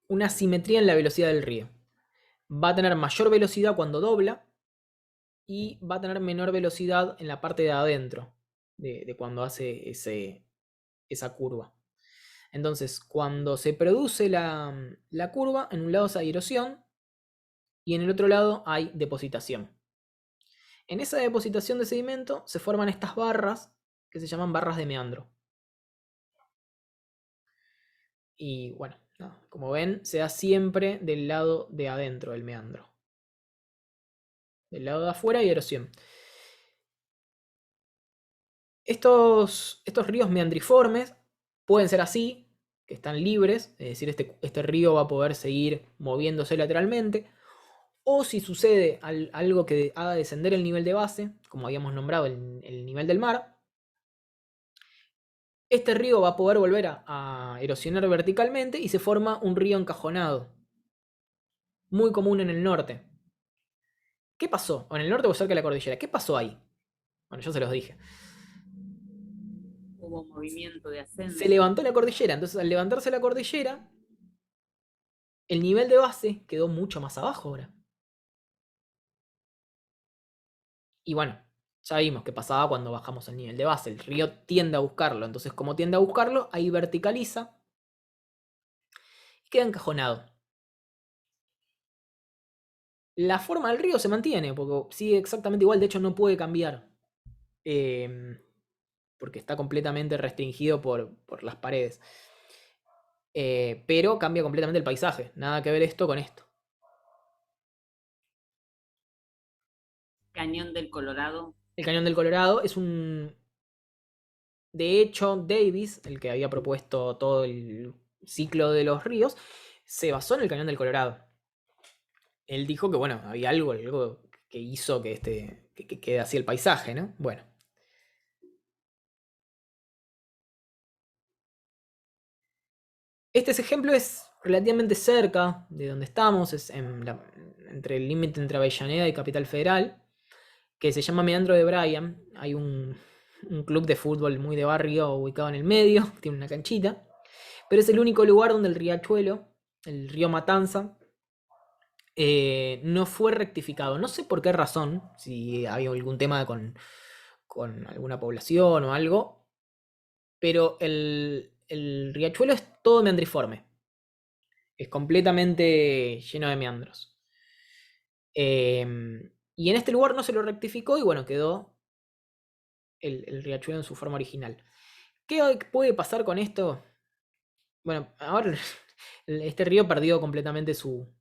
una asimetría en la velocidad del río. Va a tener mayor velocidad cuando dobla y va a tener menor velocidad en la parte de adentro de cuando hace esa curva. Entonces, cuando se produce la curva, en un lado hay erosión y en el otro lado hay depositación. En esa depositación de sedimento se forman estas barras que se llaman barras de meandro. Y bueno, como ven, se da siempre del lado de adentro del meandro. Del lado de afuera hay erosión. Estos ríos meandriformes pueden ser así, que están libres, es decir, este río va a poder seguir moviéndose lateralmente, o si sucede algo que haga descender el nivel de base, como habíamos nombrado el nivel del mar, este río va a poder volver a erosionar verticalmente y se forma un río encajonado, muy común en el norte. ¿Qué pasó? O en el norte o cerca de la cordillera. ¿Qué pasó ahí? Bueno, yo se los dije. Hubo movimiento de ascenso. Se levantó la cordillera, entonces al levantarse la cordillera, el nivel de base quedó mucho más abajo ahora. Y bueno, ya vimos qué pasaba cuando bajamos el nivel de base. El río tiende a buscarlo, entonces como tiende a buscarlo, ahí verticaliza y queda encajonado. La forma del río se mantiene, porque sigue exactamente igual, de hecho no puede cambiar. Porque está completamente restringido por las paredes. Pero cambia completamente el paisaje. Nada que ver esto con esto. Cañón del Colorado. El Cañón del Colorado es un... De hecho, Davis, el que había propuesto todo el ciclo de los ríos, se basó en el Cañón del Colorado. Él dijo que, bueno, había algo que hizo que quede así el paisaje, ¿no? Bueno. Este ejemplo es relativamente cerca de donde estamos, es entre el límite entre Avellaneda y Capital Federal, que se llama Meandro de Bryan. Hay un un club de fútbol muy de barrio ubicado en el medio, tiene una canchita, pero es el único lugar donde el riachuelo, el río Matanza, no fue rectificado. No sé por qué razón, si había algún tema con alguna población o algo, pero el riachuelo es todo meandriforme. Es completamente lleno de meandros. Y en este lugar no se lo rectificó y bueno, quedó el riachuelo en su forma original. ¿Qué puede pasar con esto? Bueno, ahora este río perdió completamente su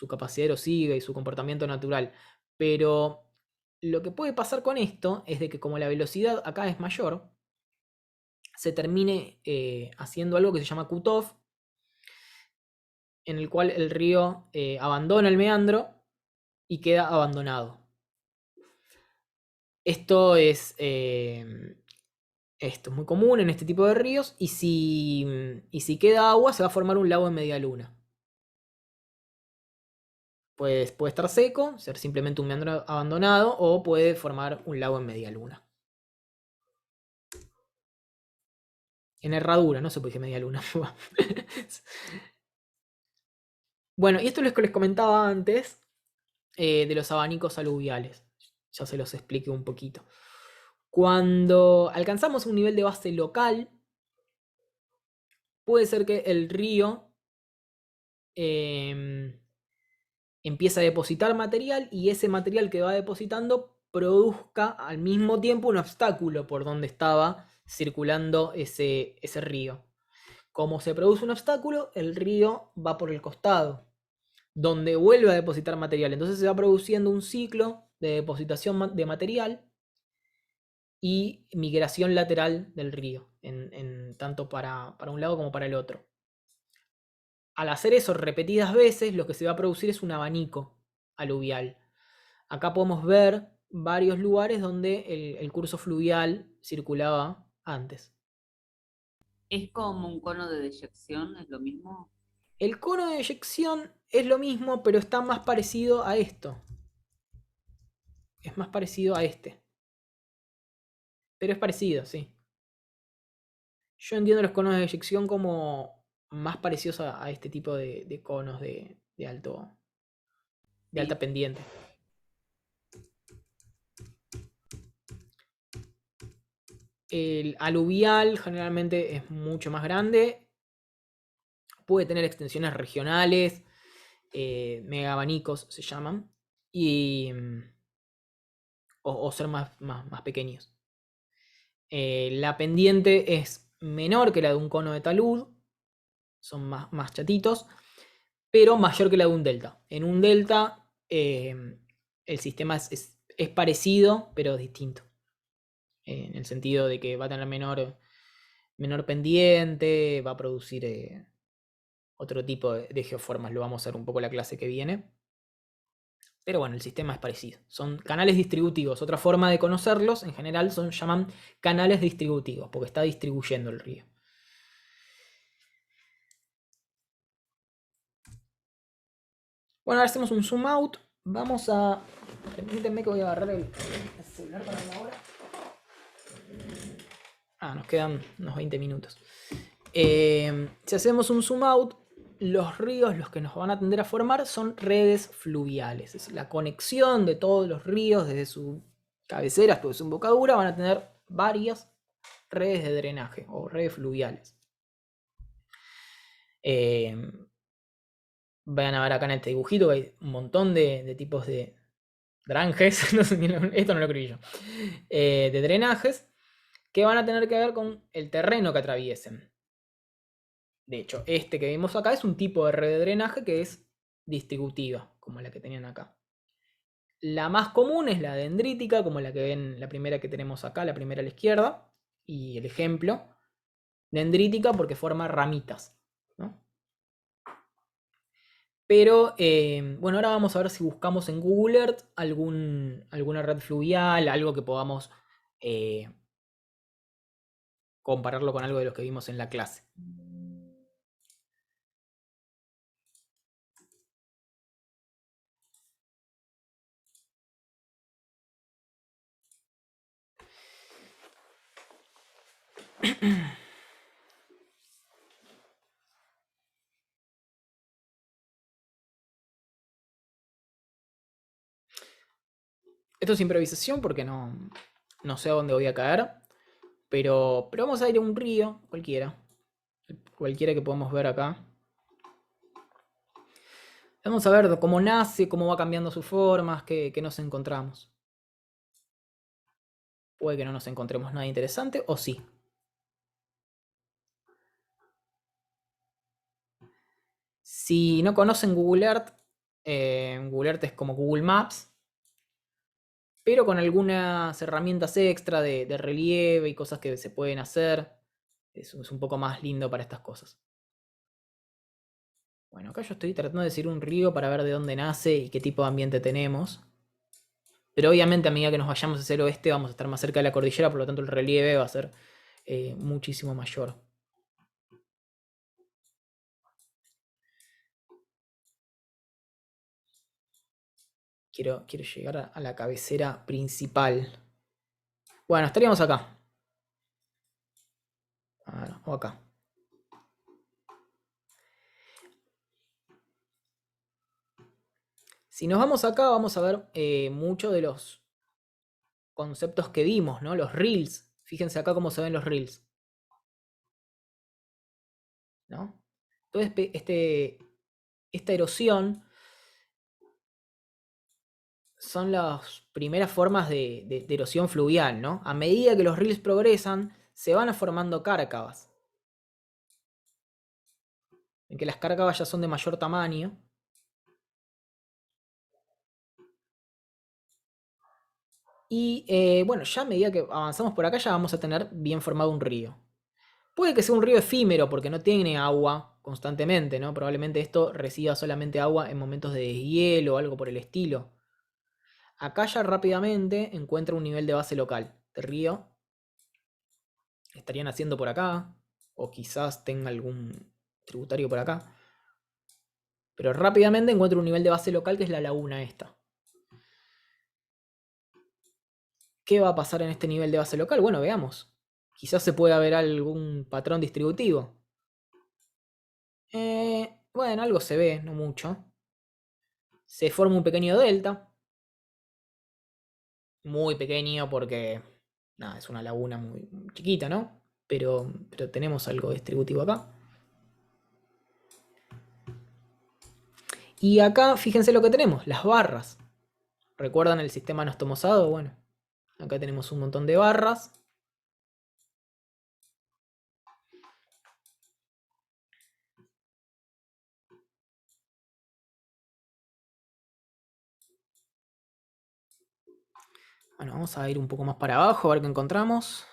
capacidad erosiva y su comportamiento natural. Pero lo que puede pasar con esto es de que como la velocidad acá es mayor, se termine haciendo algo que se llama cut-off, en el cual el río abandona el meandro y queda abandonado. Esto es, esto es muy común en este tipo de ríos y si queda agua se va a formar un lago en media luna. Puede estar seco, ser simplemente un meandro abandonado o puede formar un lago en media luna. En herradura, no sé por qué media luna. Bueno, y esto es lo que les comentaba antes de los abanicos aluviales. Ya se los expliqué un poquito. Cuando alcanzamos un nivel de base local, puede ser que el río empiece a depositar material y ese material que va depositando produzca al mismo tiempo un obstáculo por donde estaba circulando ese río. Como se produce un obstáculo, el río va por el costado, donde vuelve a depositar material. Entonces se va produciendo un ciclo de depositación de material y migración lateral del río, tanto para un lado como para el otro. Al hacer eso repetidas veces, lo que se va a producir es un abanico aluvial. Acá podemos ver varios lugares donde el curso fluvial circulaba antes. ¿Es como un cono de deyección? ¿Es lo mismo? El cono de eyección es lo mismo, pero está más parecido a esto. Es más parecido a este. Pero es parecido, sí. Yo entiendo los conos de eyección como más parecidos a este tipo de conos de Sí. alta pendiente. El aluvial generalmente es mucho más grande. Puede tener extensiones regionales. Mega abanicos se llaman. Y, o ser más pequeños. La pendiente es menor que la de un cono de talud. Son más chatitos. Pero mayor que la de un delta. En un delta el sistema es parecido, pero distinto. En el sentido de que va a tener menor pendiente, va a producir otro tipo de geoformas. Lo vamos a ver un poco la clase que viene. Pero bueno, el sistema es parecido. Son canales distributivos. Otra forma de conocerlos, en general, llaman canales distributivos, porque está distribuyendo el río. Bueno, ahora hacemos un zoom out. Vamos a... Permítanme que voy a agarrar el celular para la hora. Nos quedan unos 20 minutos. Si hacemos un zoom out, los ríos, los que nos van a tender a formar, son redes fluviales. Es la conexión de todos los ríos desde su cabecera hasta su embocadura. Van a tener varias redes de drenaje o redes fluviales. Van a ver acá en este dibujito que hay un montón de tipos de dranjes. Esto no lo escribí yo. De drenajes que van a tener que ver con el terreno que atraviesen. De hecho, este que vimos acá es un tipo de red de drenaje que es distributiva, como la que tenían acá. La más común es la dendrítica, como la que ven, la primera que tenemos acá, la primera a la izquierda. Y el ejemplo, dendrítica porque forma ramitas, ¿no? Pero, bueno, ahora vamos a ver si buscamos en Google Earth alguna red fluvial, algo que podamos compararlo con algo de lo que vimos en la clase. Esto es improvisación porque no sé a dónde voy a caer. Pero vamos a ir a un río, cualquiera. Cualquiera que podamos ver acá. Vamos a ver cómo nace, cómo va cambiando sus formas, qué nos encontramos. Puede que no nos encontremos nada interesante, o sí. Si no conocen Google Earth es como Google Maps, pero con algunas herramientas extra de relieve y cosas que se pueden hacer. Es un poco más lindo para estas cosas. Bueno, acá yo estoy tratando de decir un río para ver de dónde nace y qué tipo de ambiente tenemos. Pero obviamente a medida que nos vayamos hacia el oeste vamos a estar más cerca de la cordillera, por lo tanto el relieve va a ser muchísimo mayor. Quiero llegar a la cabecera principal. Bueno, estaríamos acá. A ver, o acá. Si nos vamos acá, vamos a ver muchos de los conceptos que vimos, ¿no? Los reels. Fíjense acá cómo se ven los reels. ¿No? Entonces, esta erosión son las primeras formas de erosión fluvial, ¿no? A medida que los ríos progresan, se van formando cárcavas. En que las cárcavas ya son de mayor tamaño. Y bueno, ya a medida que avanzamos por acá ya vamos a tener bien formado un río. Puede que sea un río efímero porque no tiene agua constantemente, ¿no? Probablemente esto reciba solamente agua en momentos de deshielo o algo por el estilo. Acá ya rápidamente encuentra un nivel de base local de río. Estarían haciendo por acá, o quizás tenga algún tributario por acá. Pero rápidamente encuentra un nivel de base local que es la laguna esta. ¿Qué va a pasar en este nivel de base local? Bueno, veamos. Quizás se pueda ver algún patrón distributivo. Bueno, algo se ve, no mucho. Se forma un pequeño delta. Muy pequeño porque nada, es una laguna muy chiquita, ¿no? Pero tenemos algo distributivo acá. Y acá fíjense lo que tenemos, las barras. ¿Recuerdan el sistema anastomosado? Bueno, acá tenemos un montón de barras. Bueno, vamos a ir un poco más para abajo a ver qué encontramos.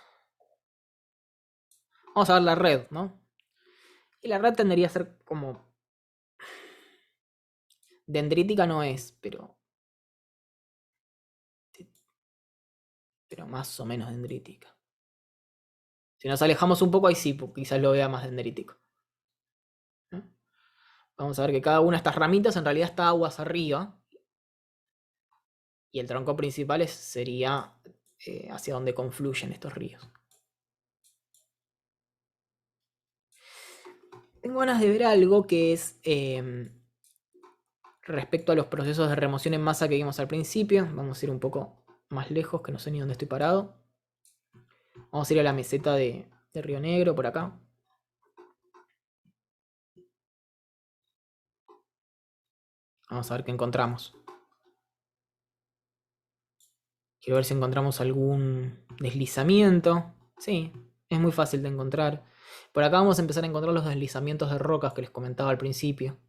Vamos a ver la red, ¿no? Y la red tendría a ser como... Dendrítica no es, pero más o menos dendrítica. Si nos alejamos un poco ahí sí, pues, quizás lo vea más dendrítico. ¿No? Vamos a ver que cada una de estas ramitas en realidad está aguas arriba. Y el tronco principal sería hacia donde confluyen estos ríos. Tengo ganas de ver algo que es respecto a los procesos de remoción en masa que vimos al principio. Vamos a ir un poco más lejos, que no sé ni dónde estoy parado. Vamos a ir a la meseta de Río Negro, por acá. Vamos a ver qué encontramos. Quiero ver si encontramos algún deslizamiento. Sí, es muy fácil de encontrar. Por acá vamos a empezar a encontrar los deslizamientos de rocas que les comentaba al principio.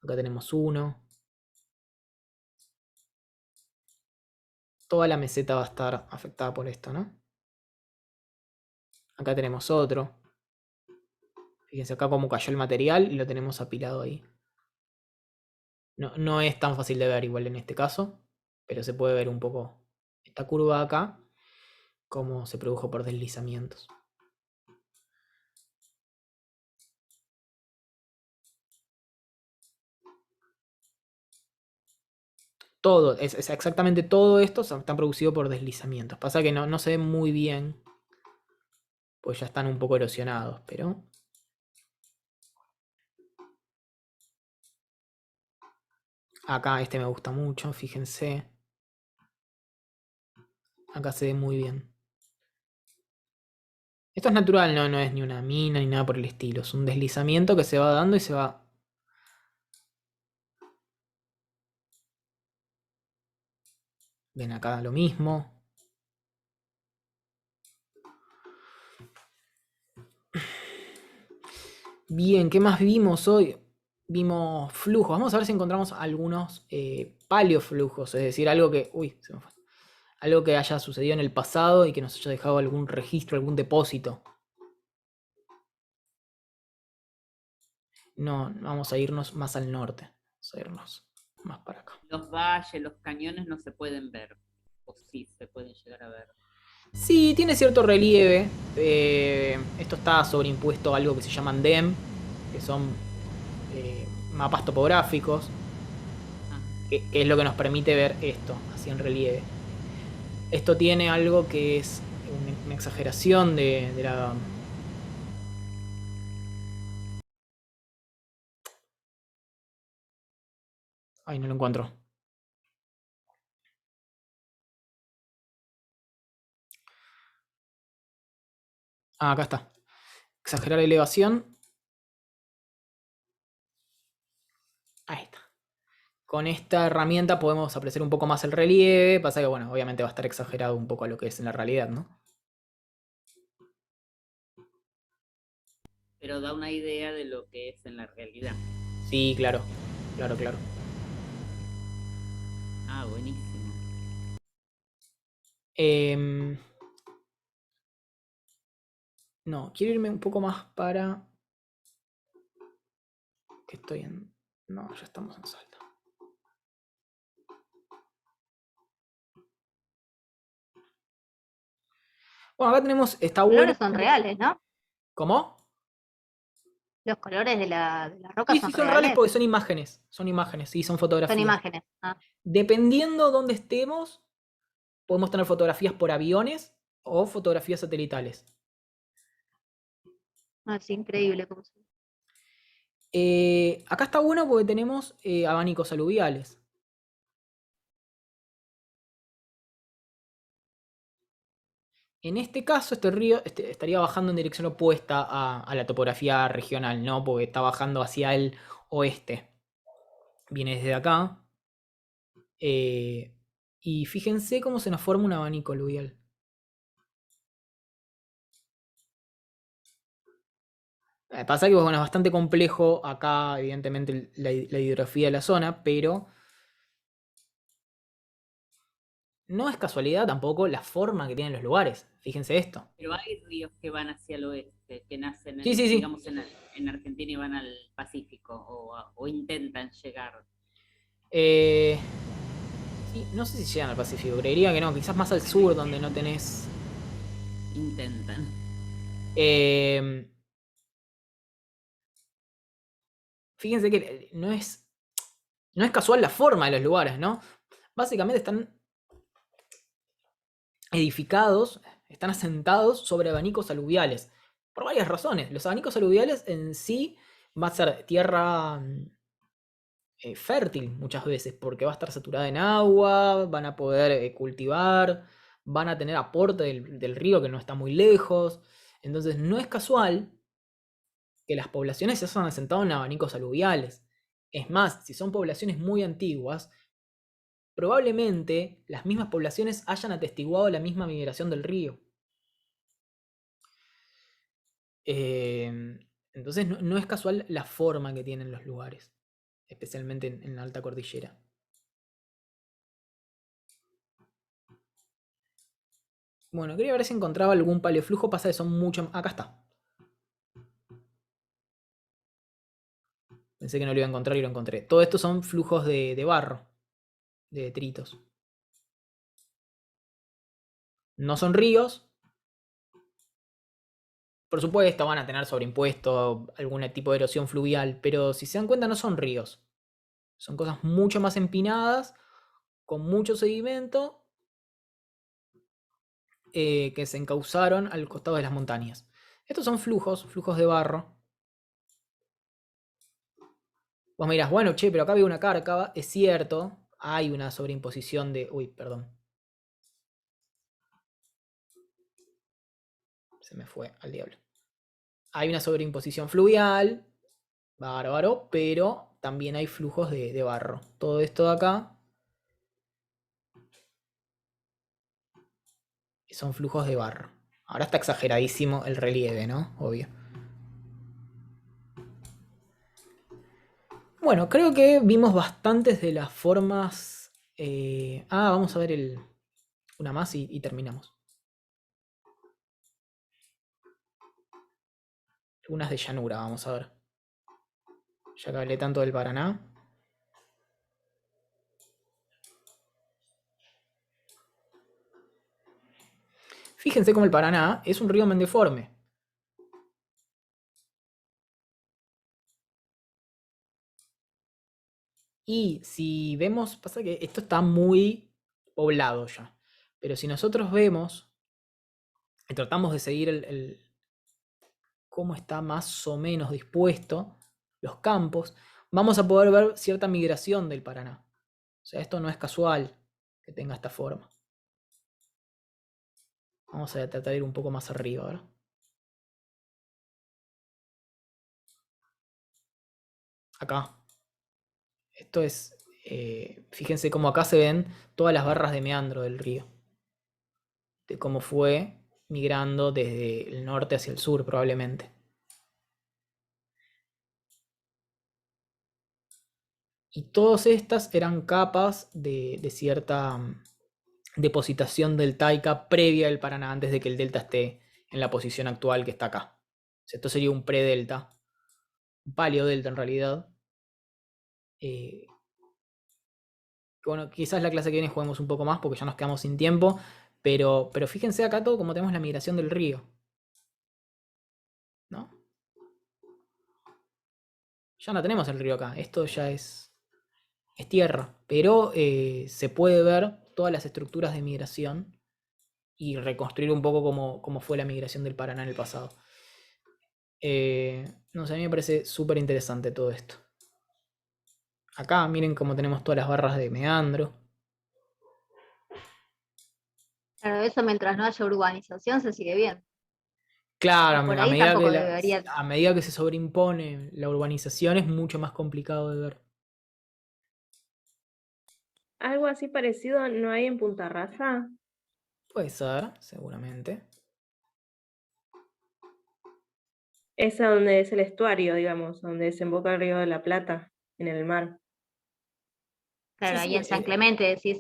Acá tenemos uno. Toda la meseta va a estar afectada por esto, ¿no? Acá tenemos otro. Fíjense acá cómo cayó el material y lo tenemos apilado ahí. No es tan fácil de ver igual en este caso, pero se puede ver un poco esta curva acá, cómo se produjo por deslizamientos. Todo, es exactamente todo esto está producido por deslizamientos. Pasa que no se ve muy bien pues ya están un poco erosionados, pero... Acá este me gusta mucho, fíjense. Acá se ve muy bien. Esto es natural, no es ni una mina ni nada por el estilo. Es un deslizamiento que se va dando y se va... Ven acá lo mismo. Bien, ¿qué más vimos hoy? Vimos flujos. Vamos a ver si encontramos algunos paleoflujos. Es decir, algo que... Uy, se me fue. Algo que haya sucedido en el pasado y que nos haya dejado algún registro, algún depósito. No, vamos a irnos más al norte. Vamos a irnos más para acá. Los valles, los cañones no se pueden ver. O sí, se pueden llegar a ver. Sí, tiene cierto relieve. Esto está sobreimpuesto a algo que se llaman DEM, que son mapas topográficos, Ah, que es lo que nos permite ver esto, así en relieve. Esto tiene algo que es una exageración de la... Ay, no lo encuentro. Ah, acá está. Exagerar elevación. Ahí está. Con esta herramienta podemos apreciar un poco más el relieve. Pasa que, bueno, obviamente va a estar exagerado un poco a lo que es en la realidad, ¿no? pero da una idea de lo que es en la realidad. Sí, claro. Claro, claro. Ah, buenísimo. No, quiero irme un poco más para... Que estoy en... No, ya estamos en Salta. Bueno, acá tenemos... Está Los bueno. colores son reales, ¿no? ¿Cómo? Los colores de la roca Sí, son sí, son reales reales. porque son imágenes. Son imágenes, sí, son fotografías. Son imágenes. Ah, Dependiendo dónde estemos, podemos tener fotografías por aviones o fotografías satelitales. no, es increíble cómo se ve. Acá está bueno porque tenemos abanicos aluviales. En este caso, este río estaría bajando en dirección opuesta a la topografía regional, ¿no? Porque está bajando hacia el oeste. Viene desde acá. Y fíjense cómo se nos forma un abanico aluvial. Pasa que bueno, es bastante complejo acá, evidentemente, la hidrografía de la zona, pero no es casualidad tampoco la forma que tienen los lugares. Fíjense esto. Pero hay ríos que van hacia el oeste, que nacen, Sí, sí, sí. digamos, en Argentina y van al Pacífico, o intentan llegar. Sí, no sé si llegan al Pacífico, creería que no, quizás más al sur donde no tenés... Intentan. Fíjense que no es casual la forma de los lugares, ¿no? Básicamente están edificados, están asentados sobre abanicos aluviales. Por varias razones. Los abanicos aluviales en sí va a ser tierra fértil muchas veces, porque va a estar saturada en agua, van a poder cultivar, van a tener aporte del río que no está muy lejos. Entonces no es casual que las poblaciones se hayan asentado en abanicos aluviales. Es más, si son poblaciones muy antiguas, probablemente las mismas poblaciones hayan atestiguado la misma migración del río. Entonces no es casual la forma que tienen los lugares, especialmente en la alta cordillera. Bueno, quería ver si encontraba algún paleoflujo, pasa que son mucho... Acá está. Pensé que no lo iba a encontrar y lo encontré. Todo esto son flujos de barro, de detritos. No son ríos. Por supuesto, van a tener sobreimpuesto algún tipo de erosión fluvial, pero si se dan cuenta no son ríos. Son cosas mucho más empinadas, con mucho sedimento, que se encauzaron al costado de las montañas. Estos son flujos de barro. Vos me dirás, bueno, che, pero acá había una cárcava. Es cierto, hay una sobreimposición de... Uy, perdón. Se me fue al diablo. Hay una sobreimposición fluvial, bárbaro, pero también hay flujos de barro. Todo esto de acá son flujos de barro. Ahora está exageradísimo el relieve, ¿no? Obvio. Bueno, creo que vimos bastantes de las formas... vamos a ver una más y terminamos. Unas de llanura, vamos a ver. Ya que hablé tanto del Paraná. Fíjense cómo el Paraná es un río mendiforme. Y si vemos, pasa que esto está muy poblado ya. Pero si nosotros vemos y tratamos de seguir cómo está más o menos dispuesto los campos, vamos a poder ver cierta migración del Paraná. O sea, esto no es casual que tenga esta forma. Vamos a tratar de ir un poco más arriba ahora. Acá. Esto es, fíjense cómo acá se ven todas las barras de meandro del río. De cómo fue migrando desde el norte hacia el sur probablemente. Y todas estas eran capas de cierta depositación deltaica previa al Paraná, antes de que el delta esté en la posición actual que está acá. O sea, esto sería un predelta, un paleodelta en realidad. Bueno, quizás la clase que viene juguemos un poco más porque ya nos quedamos sin tiempo, pero fíjense acá todo como tenemos la migración del río. ¿No? Ya no tenemos el río acá, esto ya es tierra, pero se puede ver todas las estructuras de migración y reconstruir un poco cómo fue la migración del Paraná en el pasado. No sé, a mí me parece súper interesante todo esto. Acá miren cómo tenemos todas las barras de meandro. Claro, eso mientras no haya urbanización se sigue viendo. Claro, Por a ahí medida tampoco que, debería. a medida que se sobreimpone la urbanización es mucho más complicado de ver. Algo así parecido no hay en Punta Rasa. Puede ser, seguramente. Esa donde es el estuario, digamos, donde desemboca el Río de la Plata en el mar. Claro, Sí, ahí en San Clemente decís.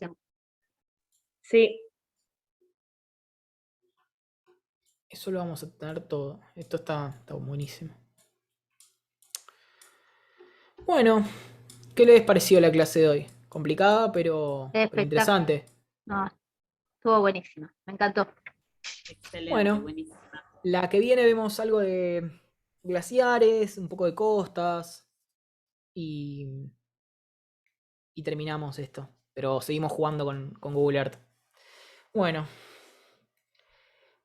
Sí, eso lo vamos a tener todo. Esto está buenísimo. Bueno, ¿qué les pareció la clase de hoy? Complicada, pero Espectacular. interesante. No, estuvo buenísimo, me encantó. Excelente, Bueno, buenísima. la que viene vemos algo de glaciares, un poco de costas y terminamos esto. Pero seguimos jugando con Google Earth. Bueno,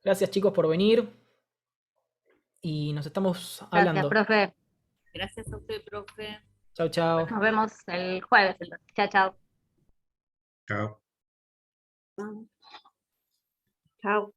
gracias chicos por venir y nos estamos Gracias, hablando. profe. Gracias a usted, profe. Chau, chau. Nos vemos el jueves. Chao, chao. Chao. chao.